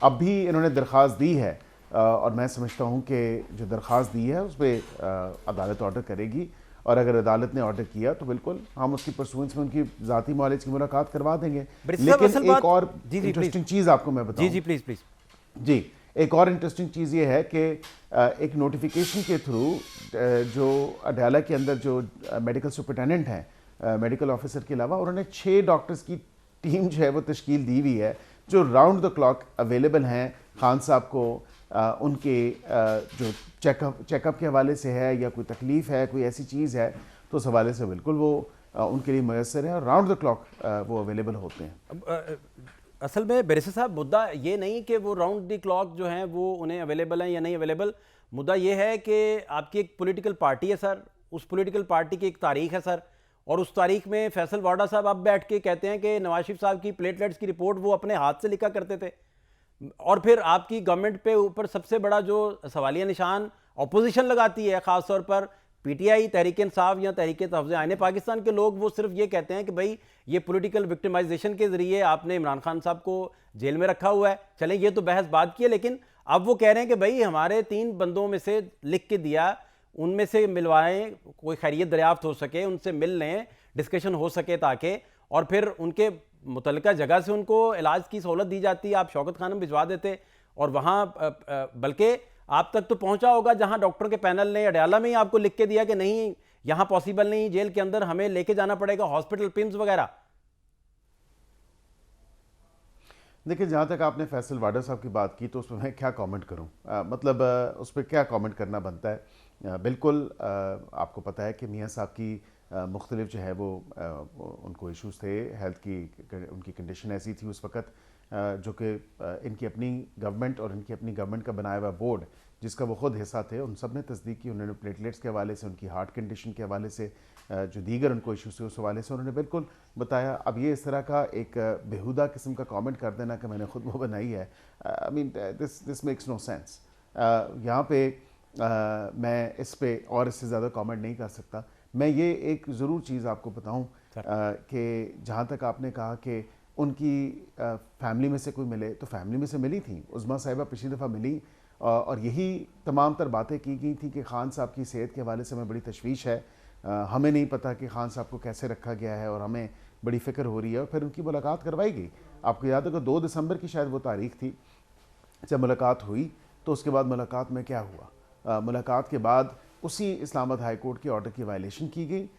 अब भी इन्होंने दरख्वास्त दी है, और मैं समझता हूँ कि जो दरख्वास्त दी है उस पर अदालत ऑर्डर करेगी, और अगर अदालत ने ऑर्डर किया तो बिल्कुल हम उसकी परसुएंस में उनकी ज़ाती मौलिद की मुलाकात करवा देंगे। लेकिन एक और इंटरेस्टिंग चीज़ आपको मैं बताऊँ। जी प्लीज़ प्लीज़। जी, एक और इंटरेस्टिंग चीज़ ये है कि एक नोटिफिकेशन के थ्रू जो अडयाला के अंदर जो मेडिकल सुपरिटेंडेंट हैं, मेडिकल ऑफिसर के अलावा उन्होंने 6 डॉक्टर्स की टीम जो है वो तश्कील दी हुई है, जो राउंड द क्लॉक अवेलेबल हैं खान साहब को उनके जो चेकअप के हवाले से है, या कोई तकलीफ़ है, कोई ऐसी चीज़ है, तो उस हवाले से बिल्कुल वो उनके लिए मैसर है, और राउंड द क्लॉक वो अवेलेबल होते हैं। असल में बैरिस्टर साहब, मुद्दा ये नहीं कि वो राउंड द क्लॉक जो हैं वो उन्हें अवेलेबल हैं या नहीं अवेलेबल। मुद्दा ये है कि आपकी एक पॉलिटिकल पार्टी है सर, उस पॉलिटिकल पार्टी की एक तारीख है सर, और उस तारीख में फैसल वाडा साहब अब बैठ के कहते हैं कि नवाज शरीफ साहब की प्लेटलेट्स की रिपोर्ट वो अपने हाथ से लिखा करते थे, और फिर आपकी गवर्नमेंट पे ऊपर सबसे बड़ा जो सवालिया निशान अपोजिशन लगाती है, ख़ास तौर पर पीटीआई, तहरीक इंसाफ या तहरीक तहफ़्ज़ुज़ आईन पाकिस्तान के लोग, वो सिर्फ ये कहते हैं कि भाई ये पॉलिटिकल विक्टिमाइजेशन के ज़रिए आपने इमरान खान साहब को जेल में रखा हुआ है। चलें, ये तो बहस बात की है, लेकिन अब वो कह रहे हैं कि भाई हमारे 3 बंदों में से लिख के दिया, उनमें से मिलवाएं, कोई खैरियत दरियाफ्त हो सके, उनसे मिल लें, डिस्कशन हो सके, ताकि और फिर उनके मुतल्लिका जगह से उनको इलाज की सहूलत दी जाती। आप शौकत खानम भिजवा देते, और वहाँ बल्कि आप तक तो पहुँचा होगा जहाँ डॉक्टर के पैनल ने अडयाला में ही आपको लिख के दिया कि नहीं यहाँ पॉसिबल नहीं, जेल के अंदर हमें लेके जाना पड़ेगा, हॉस्पिटल पिम्स वगैरह। देखिए, जहाँ तक आपने फैसल वाडा साहब की बात की तो उस पर मैं क्या कमेंट करूँ, मतलब उस पर क्या कमेंट करना बनता है। बिल्कुल आपको पता है कि मियाँ साहब की मुख्तलिफ जो है वो उनको इश्यूज़ थे हेल्थ की, उनकी कंडीशन ऐसी थी उस वक़्त, जो कि इनकी अपनी गवर्नमेंट और इनकी अपनी गवर्नमेंट का बनाया हुआ बोर्ड जिसका वो खुद हिस्सा थे, उन सब ने तस्दीक की। उन्होंने प्लेटलेट्स के हवाले से, उनकी हार्ट कंडीशन के हवाले से, जो दीगर उनको इश्यूज़ थे उस हवाले से उन्होंने बिल्कुल बताया। अब ये इस तरह का एक बेहुदा किस्म का कमेंट कर देना कि मैंने खुद वो बनाई है, I mean this makes no sense. यहाँ पे मैं इस पे और इससे ज़्यादा कमेंट नहीं कर सकता। मैं ये एक ज़रूर चीज़ आपको बताऊँ कि जहाँ तक आपने कहा कि उनकी फैमिली में से कोई मिले, तो फैमिली में से मिली थी, उज़्मा साहिबा पिछली दफ़ा मिली और यही तमाम तर बातें की गई थी कि खान साहब की सेहत के हवाले से हमें बड़ी तशवीश है, हमें नहीं पता कि खान साहब को कैसे रखा गया है और हमें बड़ी फ़िक्र हो रही है। और फिर उनकी मुलाकात करवाई गई। आपको याद होगा 2 दिसंबर की शायद वो तारीख थी जब मुलाकात हुई। तो उसके बाद मुलाकात में क्या हुआ, मुलाकात के बाद उसी इस्लामाबाद हाई कोर्ट के ऑर्डर की वायलेशन की गई,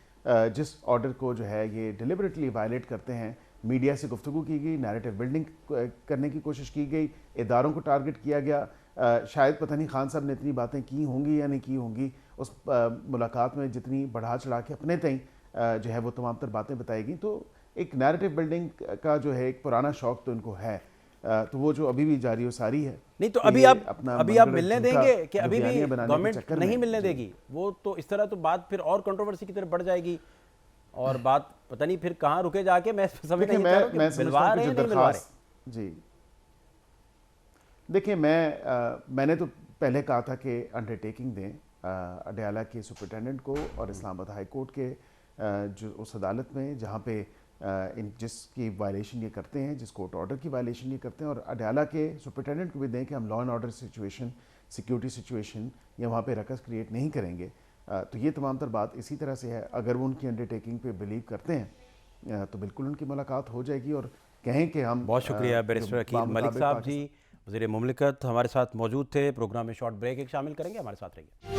जिस ऑर्डर को जो है ये डिलिबरेटली वायलेट करते हैं। मीडिया से गुफ्तगू की गई, नैरेटिव बिल्डिंग करने की कोशिश की गई, इदारों को टारगेट किया गया। शायद पता नहीं खान साहब ने इतनी बातें की होंगी या नहीं की होंगी, उस मुलाकात में जितनी बढ़ा चढ़ा के अपने तय जो है वो तमाम तर बातें बताई गई। तो एक नैरेटिव बिल्डिंग का जो है एक पुराना शौक तो इनको है, तो वो जो अभी भी जारी हो सारी है। नहीं तो अभी आप मिलने देंगे कि अभी भी गवर्नमेंट नहीं मिलने देगी? वो तो इस तरह तो बात फिर और कंट्रोवर्सी की तरफ बढ़ जाएगी और बात पता नहीं फिर कहाँ रुके जाके। मैं समझ नहीं पा रहा हूं कि मिलवा रहे हैं नहीं मिलवा रहे। जी देखिए, मैंने तो पहले कहा था कि अंडरटेकिंग दें अडयाला के सुपरिटेंडेंट को और इस्लामाबाद हाई कोर्ट के जो उस अदालत में जहाँ पे इन जिसकी वायलेशन ये करते हैं, जिस कोर्ट ऑर्डर की वायलेशन ये करते हैं, और अडयाला के सुपरिटेंडेंट को भी दें कि हम law and order situation, security situation या वहाँ पे रकस क्रिएट नहीं करेंगे। तो ये तमाम तर बात इसी तरह से है। अगर वो उनकी अंडरटेकिंग पे बिलीव करते हैं तो बिल्कुल उनकी मुलाकात हो जाएगी और कहें कि हम। बहुत शुक्रिया बैरिस्टर अकील मलिक साहब जी, वज़ीर मुमलिकत हमारे साथ मौजूद थे। प्रोग्राम में शॉर्ट ब्रेक एक शामिल करेंगे, हमारे साथ रहिए।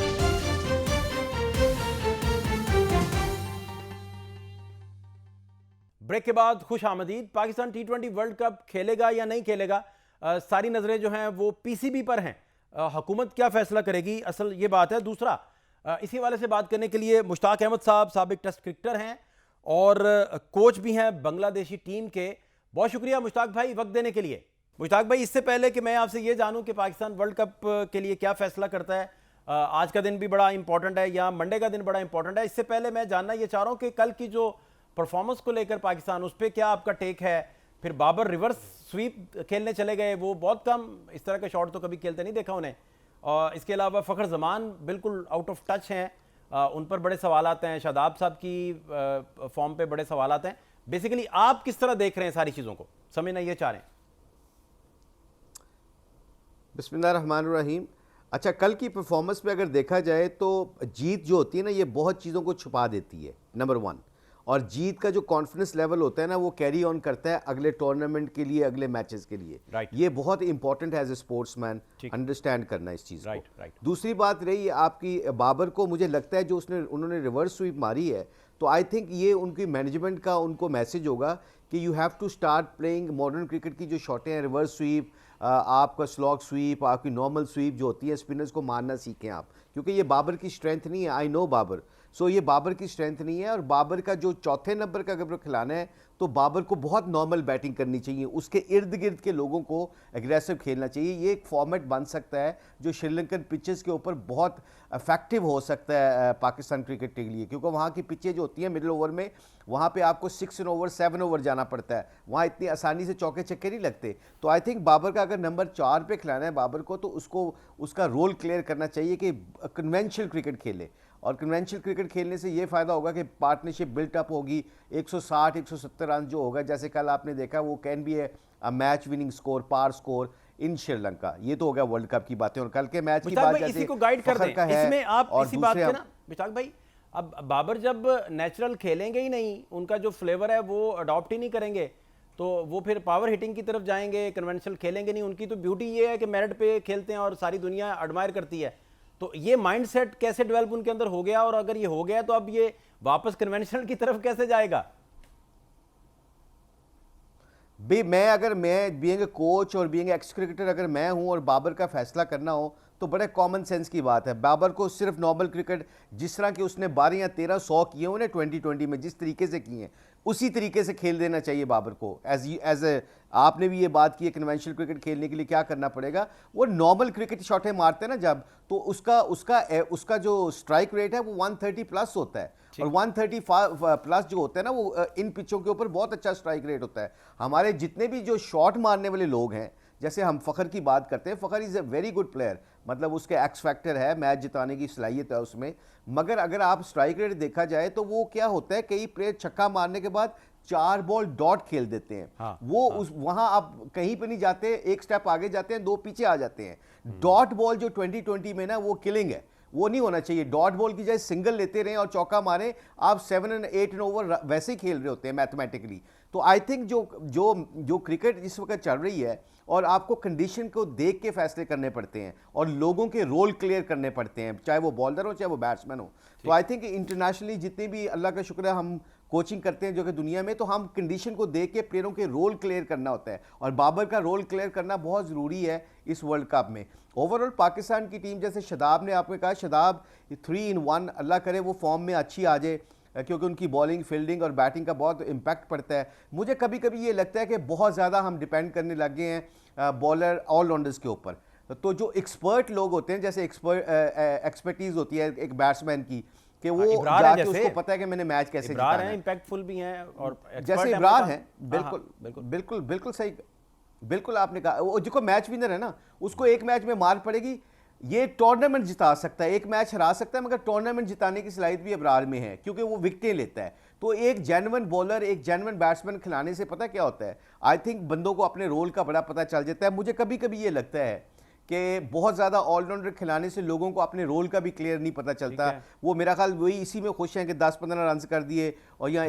ब्रेक के बाद खुश आमदीद। पाकिस्तान T20 वर्ल्ड कप खेलेगा या नहीं खेलेगा, सारी नज़रें जो हैं वो PCB पर हैं। हुकूमत क्या फैसला करेगी, असल ये बात है। दूसरा, इसी वाले से बात करने के लिए मुश्ताक अहमद साहब साबिक टेस्ट क्रिकेटर हैं और कोच भी हैं बांग्लादेशी टीम के। बहुत शुक्रिया मुश्ताक भाई वक्त देने के लिए। मुश्ताक भाई, इससे पहले कि मैं आपसे ये जानूं कि पाकिस्तान वर्ल्ड कप के लिए क्या फैसला करता है, आज का दिन भी बड़ा इंपॉर्टेंट है या मंडे का दिन बड़ा इंपॉर्टेंट है, इससे पहले मैं जानना ये चाह रहा हूँ कि कल की जो परफॉर्मेंस को लेकर पाकिस्तान, उस पर क्या आपका टेक है? फिर बाबर रिवर्स स्वीप खेलने चले गए, वो बहुत कम, इस तरह के शॉट तो कभी खेलते नहीं देखा उन्हें। और इसके अलावा फ़खर जमान बिल्कुल आउट ऑफ टच हैं, उन पर बड़े सवाल आते हैं। शादाब साहब की फॉर्म पे बड़े सवाल आते हैं। बेसिकली आप किस तरह देख रहे हैं सारी चीज़ों को, समझना ये चाह रहे हैं? बिस्मिल्लाहिर्रहमानिर्रहीम। अच्छा, कल की परफॉर्मेंस में अगर देखा जाए तो जीत जो होती है ना, ये बहुत चीज़ों को छुपा देती है, नंबर 1। और जीत का जो कॉन्फिडेंस लेवल होता है ना, वो कैरी ऑन करता है अगले टूर्नामेंट के लिए, अगले मैचेस के लिए। ये बहुत इंपॉर्टेंट है एज ए स्पोर्ट्समैन, अंडरस्टैंड करना इस चीज़ को। दूसरी बात रही आपकी बाबर को, मुझे लगता है जो उन्होंने रिवर्स स्वीप मारी है, तो आई थिंक ये उनकी मैनेजमेंट का उनको मैसेज होगा कि you have to start playing modern cricket की जो शॉटें हैं, रिवर्स स्वीप, आपका स्लॉग स्वीप, आपकी नॉर्मल स्वीप जो होती है, स्पिनर्स को मारना सीखें आप, क्योंकि ये बाबर की स्ट्रेंथ नहीं है। आई नो बाबर, सो ये बाबर की स्ट्रेंथ नहीं है। और बाबर का जो चौथे नंबर का अगर खिलाना है तो बाबर को बहुत नॉर्मल बैटिंग करनी चाहिए, उसके इर्द गिर्द के लोगों को एग्रेसिव खेलना चाहिए। ये एक फॉर्मेट बन सकता है जो श्रीलंकन पिचेस के ऊपर बहुत इफेक्टिव हो सकता है पाकिस्तान क्रिकेट के लिए, क्योंकि वहाँ की पिचें जो होती हैं मिडिल ओवर में, वहाँ पे आपको 6 ओवर 7 ओवर जाना पड़ता है, वहाँ इतनी आसानी से चौके छक्के नहीं लगते। तो आई थिंक बाबर का अगर नंबर 4 पे खिलाना है बाबर को, तो उसको उसका रोल क्लियर करना चाहिए कि कन्वेंशनल क्रिकेट खेले। और कन्वेंशनल क्रिकेट खेलने से ये फ़ायदा होगा कि पार्टनरशिप बिल्टअप होगी, 160-170 रन जो होगा, जैसे कल आपने देखा, वो can be a match winning score, par score in Sri Lanka. ये तो हो गया वर्ल्ड कप की बातें। और कल के मैच की बात इसी को गाइड कर दें, इसमें आप इसी बात पे ना मुश्ताक भाई, अब बाबर जब नेचुरल खेलेंगे ही नहीं, उनका जो फ्लेवर है वो अडॉप्ट ही नहीं करेंगे, तो वो फिर पावर हिटिंग की तरफ जाएंगे, कन्वेंशनल खेलेंगे नहीं। उनकी तो ब्यूटी ये है कि मेरिट पे खेलते हैं और सारी दुनिया एडमायर करती है। तो ये माइंडसेट कैसे डेवलप उनके अंदर हो गया, और अगर ये हो गया तो अब ये वापस कन्वेंशनल की तरफ कैसे जाएगा? मैं बीइंग अ कोच और बीइंग एक्स क्रिकेटर अगर मैं हूं और बाबर का फैसला करना हो तो बड़े कॉमन सेंस की बात है। बाबर को सिर्फ नॉर्मल क्रिकेट जिस तरह के उसने 12 या 13 100 किए उन्हें 2020 में जिस तरीके से किए हैं उसी तरीके से खेल देना चाहिए बाबर को। एज ए आपने भी ये बात की है कन्वेंशनल क्रिकेट खेलने के लिए क्या करना पड़ेगा, वो नॉर्मल क्रिकेट शॉटें मारते हैं ना जब, तो उसका जो स्ट्राइक रेट है वो 130 प्लस होता है और 130 प्लस जो होता है ना वो इन पिचों के ऊपर बहुत अच्छा स्ट्राइक रेट होता है। हमारे जितने भी जो शॉट मारने वाले लोग हैं, जैसे हम फ़खर की बात करते हैं, Fakhar is a very good player, मतलब उसके एक्स फैक्टर है, मैच जिताने की सलाहियत है उसमें, मगर अगर आप स्ट्राइक रेट देखा जाए तो वो क्या होता है, कई प्लेयर छक्का मारने के बाद 4 बॉल डॉट खेल देते हैं। उस वहां आप कहीं पे नहीं जाते, एक स्टेप आगे जाते हैं, 2 पीछे आ जाते हैं। डॉट बॉल जो 2020 में ना वो किलिंग है, वो नहीं होना चाहिए। डॉट बॉल की जगह सिंगल लेते रहें और चौका मारें, आप 7 और 8 ओवर वैसे ही खेल रहे होते हैं मैथमेटिकली। तो आई थिंक जो क्रिकेट इस वक्त चल रही है और आपको कंडीशन को देख के फैसले करने पड़ते हैं और लोगों के रोल क्लियर करने पड़ते हैं, चाहे वो बॉलर हो चाहे वो बैट्समैन हो। तो आई थिंक इंटरनेशनली जितने भी अल्लाह का शुक्र है हम कोचिंग करते हैं जो कि दुनिया में, तो हम कंडीशन को देख के प्लेयरों के रोल क्लियर करना होता है और बाबर का रोल क्लियर करना बहुत ज़रूरी है इस वर्ल्ड कप में। ओवरऑल पाकिस्तान की टीम, जैसे शदाब ने आपने कहा, शदाब 3 in 1, अल्लाह करे वो फॉर्म में अच्छी आ जाए क्योंकि उनकी बॉलिंग, फील्डिंग और बैटिंग का बहुत इम्पैक्ट पड़ता है। मुझे कभी कभी ये लगता है कि बहुत ज़्यादा हम डिपेंड करने लग गए हैं बॉलर ऑलराउंडर्स के ऊपर। तो जो एक्सपर्ट लोग होते हैं, जैसे एक्सपर्टीज़ होती है एक बैट्समैन की, कि वो जाके उसको पता है कि मैंने मैच कैसे जिताना है, इंपैक्टफुल भी हैं और जैसे इब्रार हैं, बिल्कुल सही, बिल्कुल आपने कहा। वो जो मैच विनर है ना, उसको एक मैच में मार पड़ेगी, ये टूर्नामेंट जिता सकता है, एक मैच हरा सकता है, मगर टूर्नामेंट जिताने की सलाहियत भी इब्रार में है क्योंकि वो विकेटें लेता है। तो एक जेन्युइन बॉलर, एक जेन्युइन बैट्समैन खिलाने से पता क्या होता है, आई थिंक बंदों को अपने रोल का बड़ा पता चल जाता है। मुझे कभी कभी ये लगता है कि बहुत ज़्यादा ऑलराउंडर खिलाने से लोगों को अपने रोल का भी क्लियर नहीं पता चलता। वो मेरा ख्याल वही इसी में खुश हैं कि 10-15 रन कर दिए और यहाँ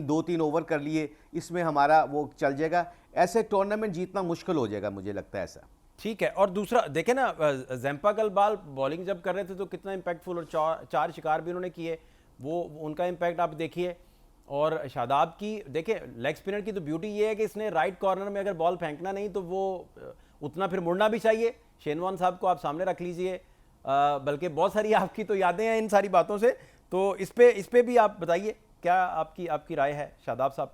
2-3 ओवर कर लिए, इसमें हमारा वो चल जाएगा। ऐसे टूर्नामेंट जीतना मुश्किल हो जाएगा, मुझे लगता है ऐसा। ठीक है। और दूसरा देखें ना, ज़ैम्पा कलबाल बॉलिंग जब कर रहे थे तो कितना इम्पैक्टफुल, और 4 शिकार भी उन्होंने किए, वो उनका इम्पैक्ट आप देखिए। और शादाब की देखें, लेग स्पिनर की तो ब्यूटी ये है कि इसने राइट कॉर्नर में अगर बॉल फेंकना नहीं तो वो उतना फिर मुड़ना भी चाहिए। शेनवान साहब को आप सामने रख लीजिए, बल्कि बहुत सारी आपकी तो यादें हैं इन सारी बातों से, तो इस पे भी आप बताइए क्या आपकी राय है शादाब साहब।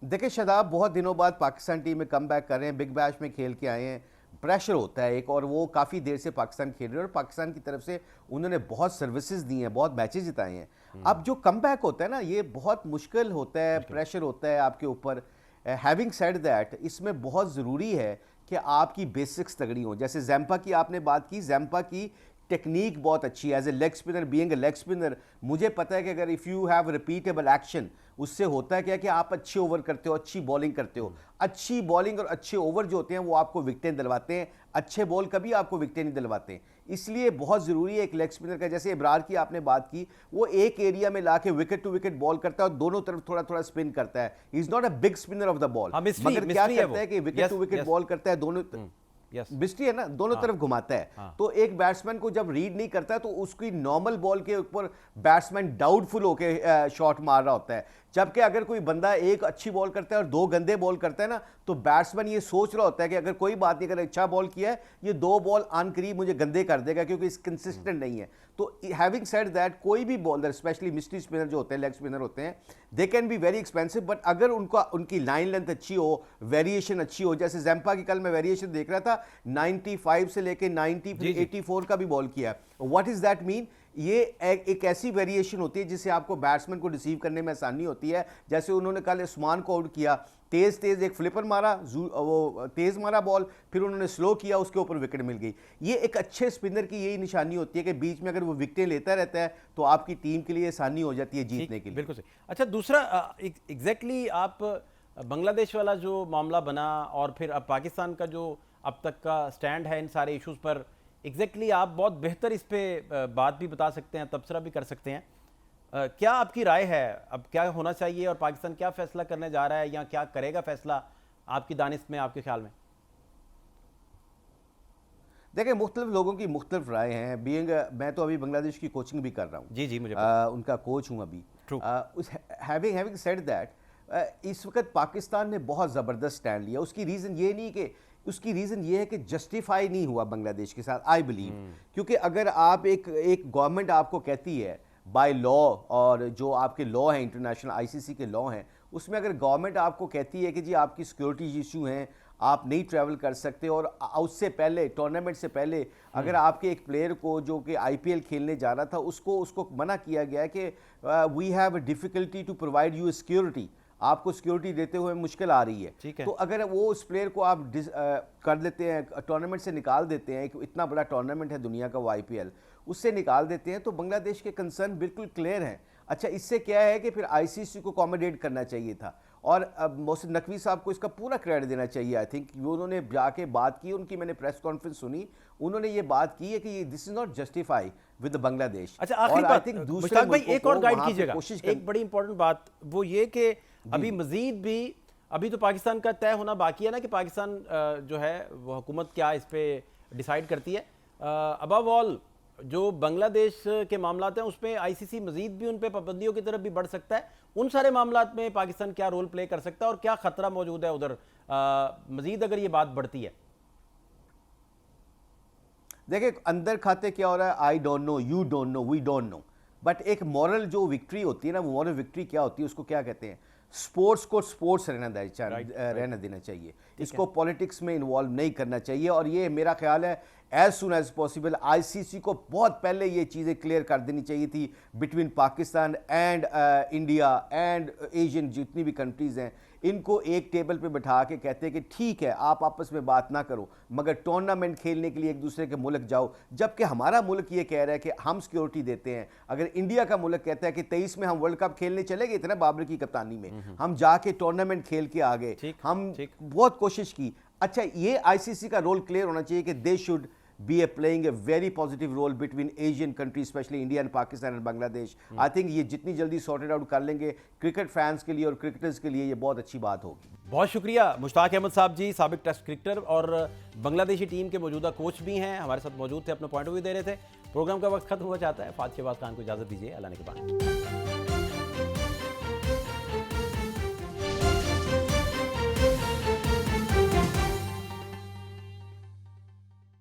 देखिए, शादाब बहुत दिनों बाद पाकिस्तान टीम में कम बैक कर रहे हैं, बिग बैश में खेल के आए हैं, प्रेशर होता है एक, और वो काफ़ी देर से पाकिस्तान खेल रहे हैं और पाकिस्तान की तरफ से उन्होंने बहुत सर्विसेज दी हैं, बहुत मैचेस जिताए हैं। अब जो कम बैक होता है ना, ये बहुत मुश्किल होता है, प्रेशर होता है आपके ऊपर। हैविंग सेड दैट, इसमें बहुत ज़रूरी है कि आपकी बेसिक्स तगड़ी हों। जैसे ज़ैम्पा की आपने बात की, ज़ैम्पा की टेक्निक बहुत अच्छी है as a leg spinner, being a leg spinner. मुझे पता है कि अगर if you have repeatable action, उससे होता है क्या कि आप अच्छे ओवर करते हो, अच्छी बॉलिंग करते हो। अच्छी बॉलिंग और अच्छे ओवर जो होते हैं वो आपको विकेटें दिलवाते हैं, अच्छे बॉल कभी आपको विकेटें नहीं दिलवाते। इसलिए बहुत ज़रूरी है एक लेग स्पिनर का, जैसे इब्रार की आपने बात की, वो एक एरिया में लाके विकेट टू विकेट बॉल करता है और दोनों तरफ थोड़ा थोड़ा स्पिन करता है। He is not a big spinner of the ball, मगर क्या करता है कि विकेट टू विकेट बॉल करता है, दोनों बिस्टी है ना, दोनों तरफ घुमाता है। तो एक बैट्समैन को जब रीड नहीं करता तो उसकी नॉर्मल बॉल के ऊपर बैट्समैन डाउटफुल होकर शॉट मार रहा होता है। जबकि अगर कोई बंदा एक अच्छी बॉल करता है और 2 गंदे बॉल करता है ना, तो बैट्समैन ये सोच रहा होता है कि अगर कोई बात नहीं, अगर अच्छा बॉल किया है, ये 2 बॉल आन करीब मुझे गंदे कर देगा क्योंकि इस कंसिस्टेंट नहीं है। तो हैविंग सेड दैट, कोई भी बॉलर, स्पेशली मिस्ट्री स्पिनर जो होते हैं, लेग स्पिनर होते हैं, they can be very expensive, but अगर उनकी लाइन लेंथ अच्छी हो, वेरिएशन अच्छी हो, जैसे ज़ैम्पा की कल मैं वेरिएशन देख रहा था, 95 से लेके 90 फिर 84 का भी बॉल किया। What is that mean? ये एक ऐसी वेरिएशन होती है जिससे आपको बैट्समैन को रिसीव करने में आसानी होती है। जैसे उन्होंने कल उस्मान को आउट किया, तेज एक फ्लिपर मारा, वो तेज मारा बॉल, फिर उन्होंने स्लो किया, उसके ऊपर विकेट मिल गई। ये एक अच्छे स्पिनर की यही निशानी होती है कि बीच में अगर वो विकेटें लेता रहता है तो आपकी टीम के लिए आसानी हो जाती है जीतने के लिए। बिल्कुल सही। अच्छा, दूसरा एग्जैक्टली आप बांग्लादेश वाला जो मामला बना और फिर अब पाकिस्तान का जो अब तक का स्टैंड है इन सारे इश्यूज़ पर, एग्जैक्टली आप बहुत बेहतर इस पे बात भी बता सकते हैं, तबसरा भी कर सकते हैं। क्या आपकी राय है, अब क्या होना चाहिए और पाकिस्तान क्या फैसला करने जा रहा है या क्या करेगा फैसला आपकी दानिश में, आपके ख्याल में? देखिए, मुख्तलिफ लोगों की मुख्तलिफ राय हैं। बीइंग मैं तो अभी बांग्लादेश की कोचिंग भी कर रहा हूँ, जी मुझे उनका कोच हूँ अभी। हैविंग सेड दैट, इस वक्त पाकिस्तान ने बहुत ज़बरदस्त स्टैंड लिया। उसकी रीज़न ये नहीं कि उसकी रीज़न ये है कि जस्टिफाई नहीं हुआ बांग्लादेश के साथ, आई बिलीव। क्योंकि अगर आप एक गवर्नमेंट आपको कहती है बाय लॉ, और जो आपके लॉ हैं इंटरनेशनल आईसीसी के लॉ हैं, उसमें अगर गवर्नमेंट आपको कहती है कि जी आपकी सिक्योरिटी इशू हैं, आप नहीं ट्रैवल कर सकते, और उससे पहले टूर्नामेंट से पहले अगर आपके एक प्लेयर को जो कि आईपीएल खेलने जा रहा था उसको मना किया गया कि we have difficulty to provide you security, आपको सिक्योरिटी देते हुए मुश्किल आ रही है, तो अगर वो उस प्लेयर को आप कर देते हैं, टूर्नामेंट से निकाल देते हैं, इतना बड़ा टूर्नामेंट है दुनिया का वो आईपीएल, उससे निकाल देते हैं, तो बांग्लादेश के कंसर्न बिल्कुल क्लियर हैं। अच्छा, इससे क्या है कि फिर आईसीसी को अकोमोडेट करना चाहिए था, और अब मोहसिन नकवी साहब को इसका पूरा क्रेडिट देना चाहिए। आई थिंक उन्होंने जाके बात की, उनकी मैंने प्रेस कॉन्फ्रेंस सुनी, उन्होंने ये बात की है कि this is not justify with Bangladesh. अच्छा, आखिरी बात मुश्ताक भाई एक और गाइड कीजिएगा, एक बड़ी इंपॉर्टेंट बात वो ये कि अभी मजीद भी अभी तो पाकिस्तान का तय होना बाकी है ना कि पाकिस्तान जो है वो हुकूमत क्या इस पे डिसाइड करती है। अबव ऑल जो बांग्लादेश के मामलात हैं उसमें आईसीसी मजीद भी उन पे पाबंदियों की तरफ भी बढ़ सकता है। उन सारे मामलात में पाकिस्तान क्या रोल प्ले कर सकता है और क्या खतरा मौजूद है उधर मजीद अगर ये बात बढ़ती है? देखिए, अंदर खाते क्या हो रहा है, I don't know, you don't know, we don't know, but एक मॉरल जो विक्ट्री होती है ना, वो मॉरल विक्ट्री क्या होती है, उसको क्या कहते हैं, स्पोर्ट्स को स्पोर्ट्स रहना देना चाहिए, इसको पॉलिटिक्स में इन्वॉल्व नहीं करना चाहिए। और ये मेरा ख्याल है as soon as possible ICC को बहुत पहले ये चीज़ें क्लियर कर देनी चाहिए थी between Pakistan and India and Asian जितनी भी कंट्रीज़ हैं, इनको एक टेबल पे बैठा के कहते हैं कि ठीक है आप आपस में बात ना करो, मगर टूर्नामेंट खेलने के लिए एक दूसरे के मुल्क जाओ, जबकि हमारा मुल्क ये कह रहा है कि हम सिक्योरिटी देते हैं। अगर इंडिया का मुल्क कहता है कि 23 में हम वर्ल्ड कप खेलने चले गए थे ना बाबर की कप्तानी में, हम जाके टूर्नामेंट खेल के आ गए, हम बहुत कोशिश की। अच्छा, ये आईसीसी का रोल क्लियर होना चाहिए कि they should be playing a very positive role between Asian countries, especially India and Pakistan and Bangladesh. I think ये जितनी जल्दी सॉर्टेड आउट कर लेंगे क्रिकेट फैंस के लिए और क्रिकेटर्स के लिए ये बहुत अच्छी बात होगी। बहुत शुक्रिया मुश्ताक अहमद साहब जी, साबिक टेस्ट क्रिकेटर और बांग्लादेशी टीम के मौजूदा कोच भी हैं, हमारे साथ मौजूद थे, अपना पॉइंट ऑफ व्यू दे रहे थे। प्रोग्राम का वक्त खत्म हुआ चाहता है, फात शहबाज खान को इजाजत दीजिए, अल्लाह ने के बाद।